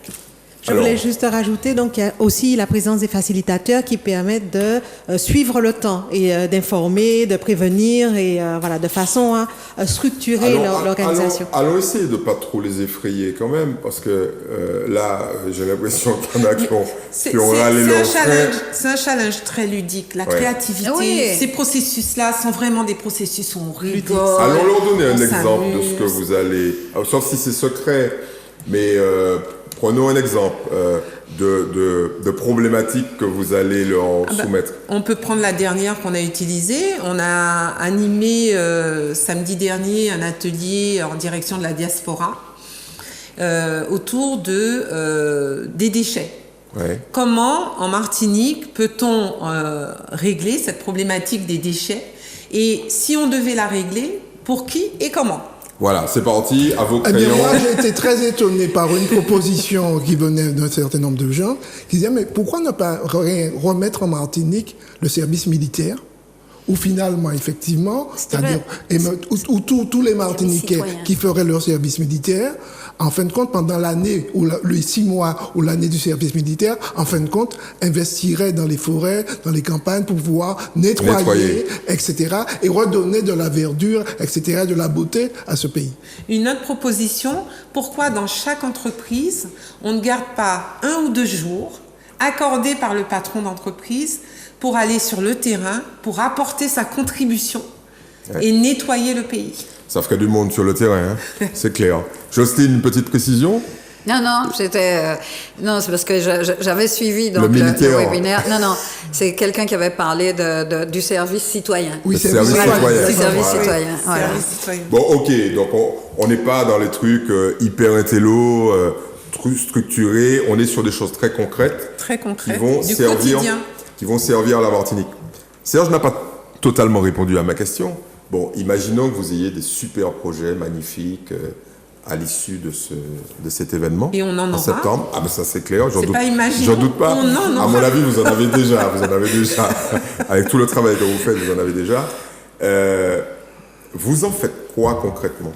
Je voulais juste rajouter, donc, il y a aussi la présence des facilitateurs qui permettent de suivre le temps et d'informer, de prévenir et voilà, de façon à structurer l'organisation. Allons essayer de ne pas trop les effrayer quand même, parce que là, j'ai l'impression qu'il y en a qui ont râlé leur frère. C'est un challenge très ludique. La créativité, ces processus-là sont vraiment des processus où on rigole. Allons leur donner un exemple de ce que vous allez... sauf si c'est secret, mais... prenons un exemple de problématiques que vous allez leur soumettre. On peut prendre la dernière qu'on a utilisée. On a animé samedi dernier un atelier en direction de la diaspora autour des déchets. Comment, en Martinique, peut-on régler cette problématique des déchets? Et si on devait la régler, pour qui et comment? Voilà, c'est parti, à vos crayons. Moi, j'ai été très étonné par une proposition qui venait d'un certain nombre de gens qui disaient, mais pourquoi ne pas remettre en Martinique le service militaire où finalement, effectivement, c'est-à-dire où tous les Martiniquais qui feraient leur service militaire, en fin de compte, pendant l'année, ou les 6 mois ou l'année du service militaire, en fin de compte, investiraient dans les forêts, dans les campagnes pour pouvoir nettoyer, etc., et redonner de la verdure, etc., de la beauté à ce pays. Une autre proposition, pourquoi dans chaque entreprise, on ne garde pas 1 ou 2 jours accordés par le patron d'entreprise pour aller sur le terrain, pour apporter sa contribution et nettoyer le pays. Ça ferait du monde sur le terrain, hein. C'est clair. Jocelyne, une petite précision? Non, c'était... non, c'est parce que j'avais suivi donc, le webinaire. Non, c'est quelqu'un qui avait parlé du service citoyen. Oui, service citoyen. Du service citoyen, voilà. Bon, ok, donc on n'est pas dans les trucs hyper intello, structurés, on est sur des choses très concrètes. Très concrètes, qui vont servir la Martinique. Serge n'a pas totalement répondu à ma question. Bon, imaginons que vous ayez des super projets magnifiques à l'issue de cet événement. Et on en septembre. Ah ben ça c'est clair, j'en doute pas. À mon avis, vous en avez déjà. Avec tout le travail que vous faites, vous en avez déjà. Vous en faites quoi concrètement?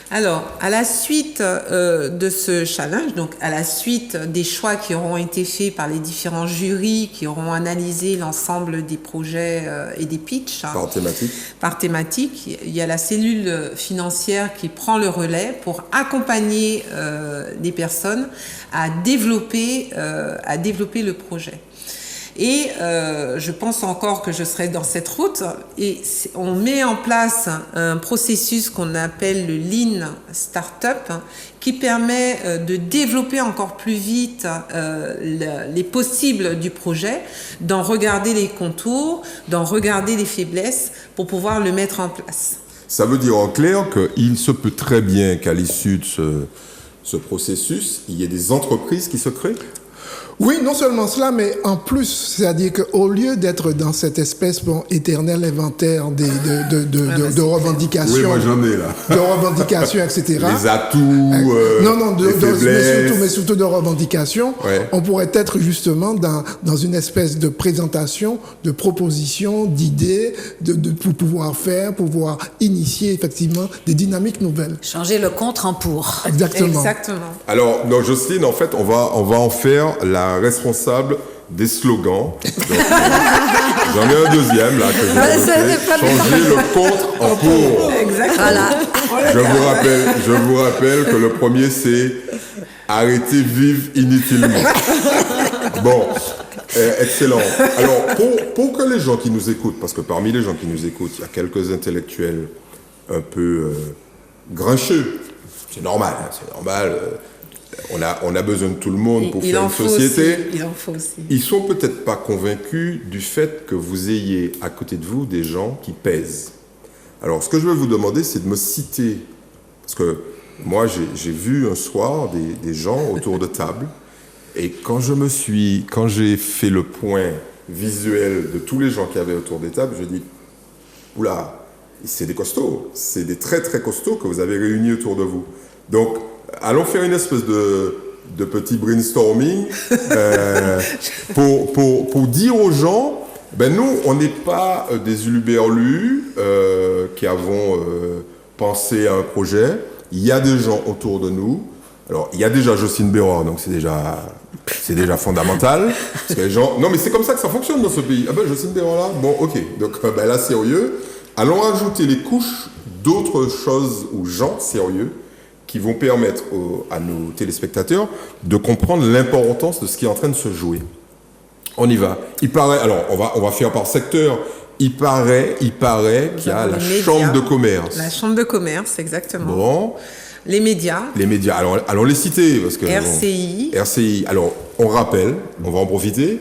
Alors, à la suite de ce challenge, donc à la suite des choix qui auront été faits par les différents jurys qui auront analysé l'ensemble des projets et des pitchs par thématique, il y a la cellule financière qui prend le relais pour accompagner les personnes à développer le projet. Et je pense encore que je serai dans cette route. Et on met en place un processus qu'on appelle le Lean Startup, qui permet de développer encore plus vite les possibles du projet, d'en regarder les contours, d'en regarder les faiblesses pour pouvoir le mettre en place. Ça veut dire en clair qu'il se peut très bien qu'à l'issue de ce processus, il y ait des entreprises qui se créent? Oui, non seulement cela, mais en plus, c'est-à-dire qu'au lieu d'être dans cette espèce éternel inventaire de revendications, oui, moi j'en ai là, de revendications, etc. Les atouts, mais surtout de revendications, ouais. On pourrait être justement dans une espèce de présentation, de propositions, d'idées, pour pouvoir initier effectivement des dynamiques nouvelles. Changer le contre en pour. Exactement. Alors, donc, Jocelyne, en fait, on va en faire la responsable des slogans. Donc, j'en ai un deuxième là que je vais changer le contre en pour. Voilà. Je vous rappelle que le premier c'est arrêter vivre inutilement. Bon, excellent. Alors pour que les gens qui nous écoutent, parce que parmi les gens qui nous écoutent, il y a quelques intellectuels un peu grincheux. C'est normal. On a besoin de tout le monde pour faire une société. Il en faut aussi. Ils sont peut-être pas convaincus du fait que vous ayez à côté de vous des gens qui pèsent. Alors, ce que je veux vous demander, c'est de me citer, parce que moi, j'ai vu un soir des gens autour de table, et quand j'ai fait le point visuel de tous les gens qui avaient autour des tables, je dis, oula, c'est des costauds, c'est des très très costauds que vous avez réunis autour de vous. Donc, allons faire une espèce de petit brainstorming pour dire aux gens, nous, on n'est pas des huluberlus qui avons pensé à un projet. Il y a des gens autour de nous. Alors, il y a déjà Jocelyne Béroir, donc c'est déjà fondamental. Parce que les gens... Non, mais c'est comme ça que ça fonctionne dans ce pays. Ah ben, Jocelyne Béroir là, bon, ok. Donc là, sérieux. Allons ajouter les couches d'autres choses ou gens sérieux qui vont permettre à nos téléspectateurs de comprendre l'importance de ce qui est en train de se jouer. On y va. Il paraît, alors on va faire par secteur. Il paraît qu'il y a la chambre de commerce. La chambre de commerce, exactement. Bon. Les médias. Alors, allons les citer parce que RCI. RCI. Alors, on rappelle, on va en profiter.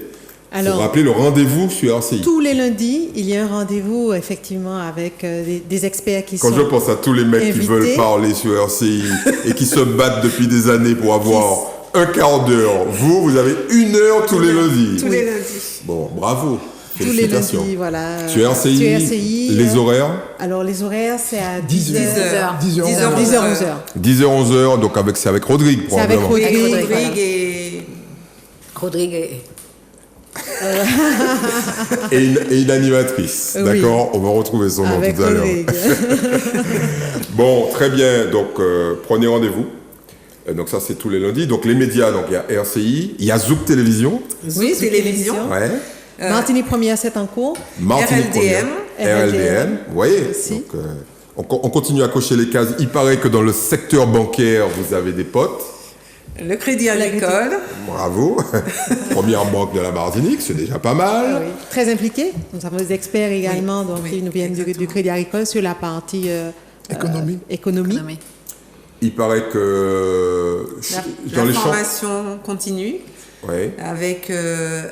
Pour rappeler le rendez-vous sur RCI. Tous les lundis, il y a un rendez-vous effectivement avec des experts qui sont Quand je pense à tous les mecs invités, qui veulent parler sur RCI et qui se battent depuis des années pour avoir un quart d'heure, vous avez 1 heure tous les lundis. Tous les lundis. Bon, bravo. Tous les lundis, voilà. Sur RCI, les horaires? Alors, les horaires, c'est à 10h. 11h. 10h, 11h, donc c'est avec Rodrigue, probablement. C'est avec Rodrigue et... et une animatrice, oui. D'accord. On va retrouver son nom tout à l'heure. Bon, très bien. Donc, prenez rendez-vous. Donc ça, c'est tous les lundis. Donc les médias, donc il y a RCI, il y a Zouk Télévision. Oui, télévision. Ouais. Martinique Première, c'est en cours. Martinique RLDM. RLDM. Vous voyez. Donc, on continue à cocher les cases. Il paraît que dans le secteur bancaire, vous avez des potes. Le Crédit Agricole. Bravo. Première banque de la Martinique, c'est déjà pas mal. Oui. Très impliqué. Nous avons des experts également, qui nous viennent du Crédit Agricole sur la partie économie. Il paraît que dans les formation continue, avec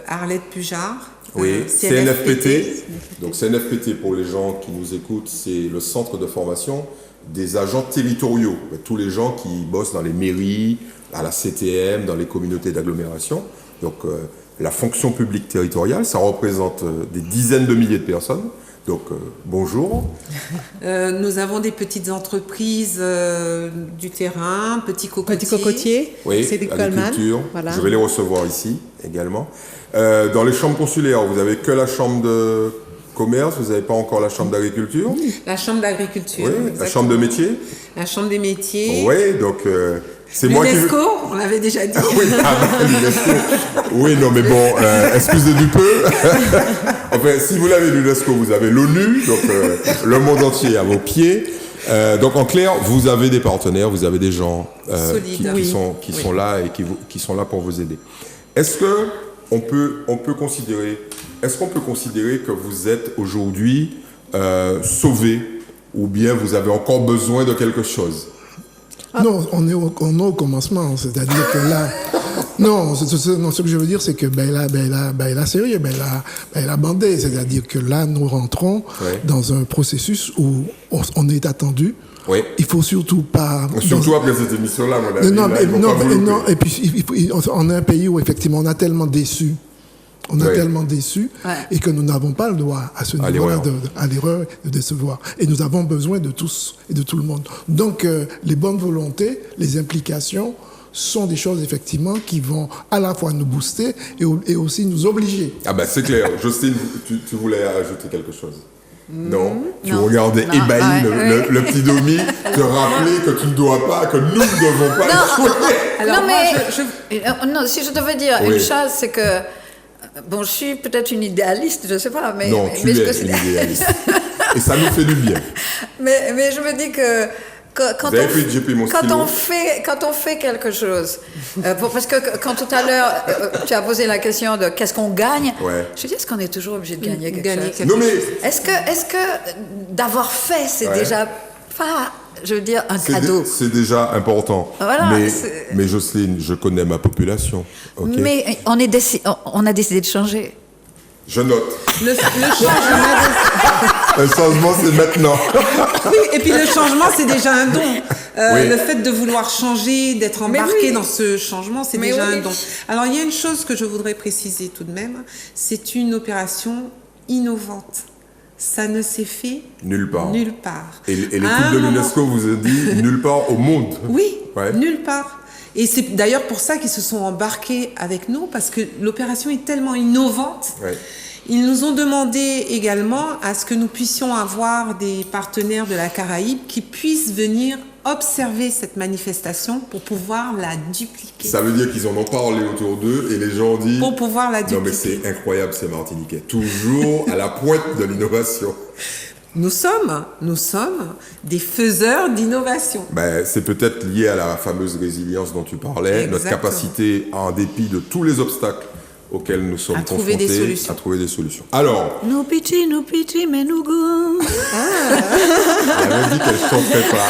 Arlette Pujard. Oui, CNFPT. Donc CNFPT, pour les gens qui nous écoutent, c'est le centre de formation des agents territoriaux. Tous les gens qui bossent dans les mairies, à la CTM, dans les communautés d'agglomération. Donc la fonction publique territoriale, ça représente des dizaines de milliers de personnes. Donc, bonjour. Nous avons des petites entreprises du terrain, petits cocotiers. Oui, c'est des agriculture. Voilà. Je vais les recevoir ici également. Dans les chambres consulaires, vous avez que la chambre commerce, vous n'avez pas encore la chambre d'agriculture. La chambre d'agriculture. Oui, la chambre de métier. La chambre des métiers. Oui, donc c'est moi qui... L'UNESCO, on l'avait déjà dit. Oui, l'UNESCO. Oui, non, mais bon, excusez du peu. Enfin, si vous l'avez l'UNESCO, vous avez l'ONU, donc le monde entier à vos pieds. Donc en clair, vous avez des partenaires, vous avez des gens qui sont là et qui sont là pour vous aider. Est-ce que on peut considérer que vous êtes aujourd'hui sauvé ou bien vous avez encore besoin de quelque chose? Non, on est au commencement, c'est-à-dire que là, non, ce que je veux dire, c'est que sérieux, elle a bandé, c'est-à-dire que là, nous rentrons dans un processus où on est attendu. Oui. Il faut surtout pas... Surtout après cette émission-là, mon ami. Non, et puis on est un pays où effectivement on a tellement déçu. Tellement déçus et que nous n'avons pas le droit à ce niveau-là à l'erreur de décevoir. Et nous avons besoin de tous et de tout le monde. Donc, les bonnes volontés, les implications sont des choses, effectivement, qui vont à la fois nous booster et aussi nous obliger. Ah ben, c'est clair. Jocelyne, tu voulais ajouter quelque chose? Non, tu regardais ébahi le petit Domi, te rappeler que tu ne dois pas, que nous ne devons pas échouer. Alors, non, si je devais dire une chose, c'est que bon, je suis peut-être une idéaliste, je ne sais pas, mais... Non, tu es une idéaliste. Et ça nous fait du bien. Mais je me dis que quand on fait quelque chose, parce que quand tout à l'heure, tu as posé la question de qu'est-ce qu'on gagne, je dis, est-ce qu'on est toujours obligé de gagner quelque chose? Non, mais... Est-ce que d'avoir fait, c'est déjà pas... Je veux dire, un cadeau. C'est déjà important. Voilà, mais Jocelyne, je connais ma population. Okay? Mais on a décidé de changer. Je note. Le changement... Un changement, c'est maintenant. Oui, et puis le changement, c'est déjà un don. Le fait de vouloir changer, d'être embarqué dans ce changement, c'est déjà un don. Alors, il y a une chose que je voudrais préciser tout de même. C'est une opération innovante. Ça ne s'est fait nulle part. Et l'équipe de l'UNESCO vous a dit nulle part au monde. Oui, nulle part. Et c'est d'ailleurs pour ça qu'ils se sont embarqués avec nous, parce que l'opération est tellement innovante. Ils nous ont demandé également à ce que nous puissions avoir des partenaires de la Caraïbe qui puissent venir observer cette manifestation pour pouvoir la dupliquer. Ça veut dire qu'ils en ont parlé autour d'eux et les gens ont dit... Pour pouvoir la dupliquer. Non mais c'est incroyable ces Martiniquais. Toujours à la pointe de l'innovation. Nous sommes des faiseurs d'innovation. C'est peut-être lié à la fameuse résilience dont tu parlais, notre capacité, en dépit de tous les obstacles auxquels nous sommes confrontés, à trouver des solutions. Alors... Nous piti, mais nous goût. Elle avait dit qu'elle ne chanterait pas.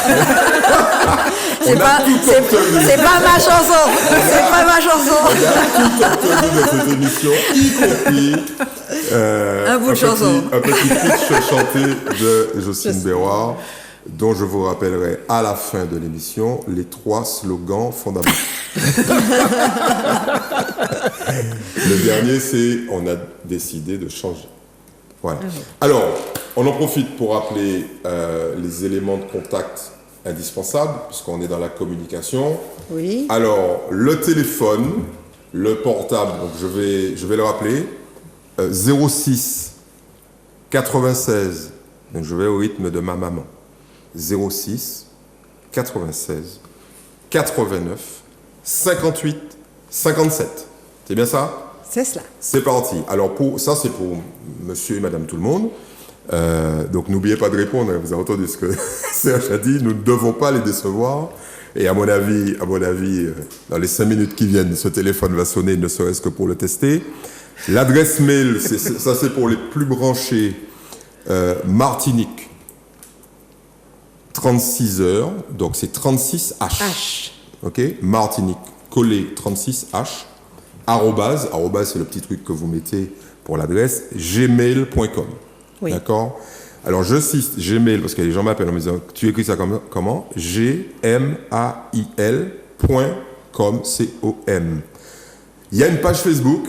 C'est pas ma chanson. C'est pas ma chanson. On a tout entendu de cette émission, y compris un bout de chanson. Un petit pitch chanté de Jocelyne Béroir, dont je vous rappellerai à la fin de l'émission les 3 slogans fondamentaux. Le dernier, c'est « On a décidé de changer ». Voilà. Alors, on en profite pour rappeler les éléments de contact indispensables, puisqu'on est dans la communication. Oui. Alors, le téléphone, le portable, donc je vais le rappeler, 06 96, donc je vais au rythme de ma maman, 06 96 89 58 57. C'est bien ça? C'est cela. C'est parti. Alors, ça, c'est pour monsieur et madame tout le monde. Donc, n'oubliez pas de répondre. Vous avez entendu ce que Serge a dit. Nous ne devons pas les décevoir. Et à mon avis, dans les 5 minutes qui viennent, ce téléphone va sonner, ne serait-ce que pour le tester. L'adresse mail, ça, c'est pour les plus branchés. Martinique. 36 heures. Donc, c'est 36H. OK? Martinique. Collé 36H. Arrobase, c'est le petit truc que vous mettez pour l'adresse, gmail.com. Oui. D'accord? Alors, je cite Gmail, parce que les gens m'appellent en me disant, tu écris ça comment? gmail.com, C-O-M. Il y a une page Facebook.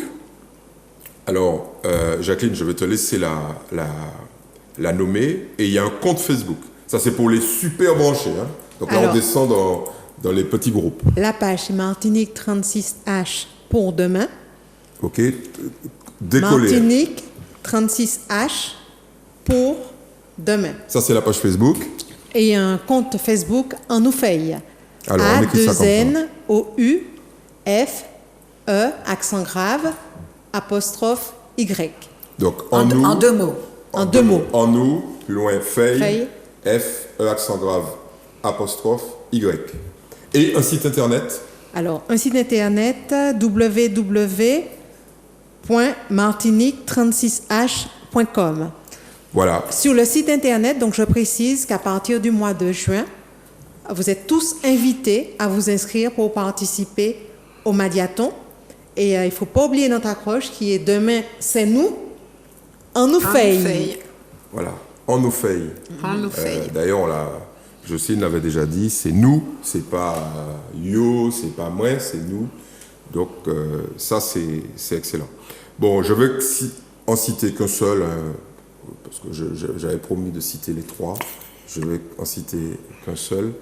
Alors, Jacqueline, je vais te laisser la nommer. Et il y a un compte Facebook. Ça, c'est pour les super branchés. Hein? Donc là, on descend dans les petits groupes. La page, c'est Martinique 36H pour demain. OK. Décoller. Martinique 36H pour demain. Ça, c'est la page Facebook. Et un compte Facebook En Nous Feuille. Alors, on écrit ça comme ça. A-2-N-O-U-F-E, accent grave, apostrophe Y. Donc, En deux mots. En deux mots. En nous, plus loin, Feuille, Feuille. F-E, accent grave, apostrophe Y. Et un site internet. Alors, un site internet www.martinique36h.com. Voilà. Sur le site internet, donc je précise qu'à partir du mois de juin, vous êtes tous invités à vous inscrire pour participer au Madiathon. Et il ne faut pas oublier notre accroche qui est demain, c'est nous, En Nous Feuille. Voilà. En nous Feuille. En Nous Feuille. D'ailleurs, Jocelyne l'avait déjà dit, c'est nous, c'est pas yo, c'est pas moi, c'est nous. Donc, ça, c'est excellent. Bon, je vais en citer qu'un seul, parce que j'avais promis de citer les trois. Je vais en citer qu'un seul.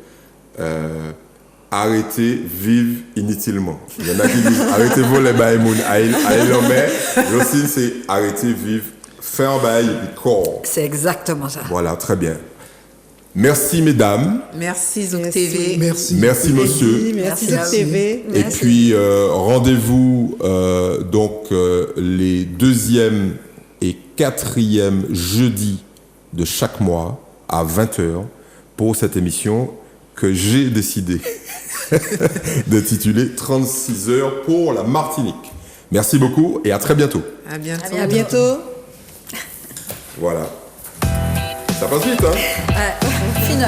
Arrêtez, vive inutilement. Il y en a qui disent arrêtez-vous les baïmoun. Jocelyne, c'est arrêtez, vive, faire bail et puis corps. C'est exactement ça. Voilà, très bien. Merci, mesdames. Merci, Zouk TV. Merci. Merci, monsieur. Merci, Merci à Zouk TV. Et puis, rendez-vous donc les 2e et 4e jeudis de chaque mois à 20h pour cette émission que j'ai décidé d'intituler 36 heures pour la Martinique. Merci beaucoup et à très bientôt. À bientôt. À bientôt. Voilà. Ça passe vite, hein? Fine.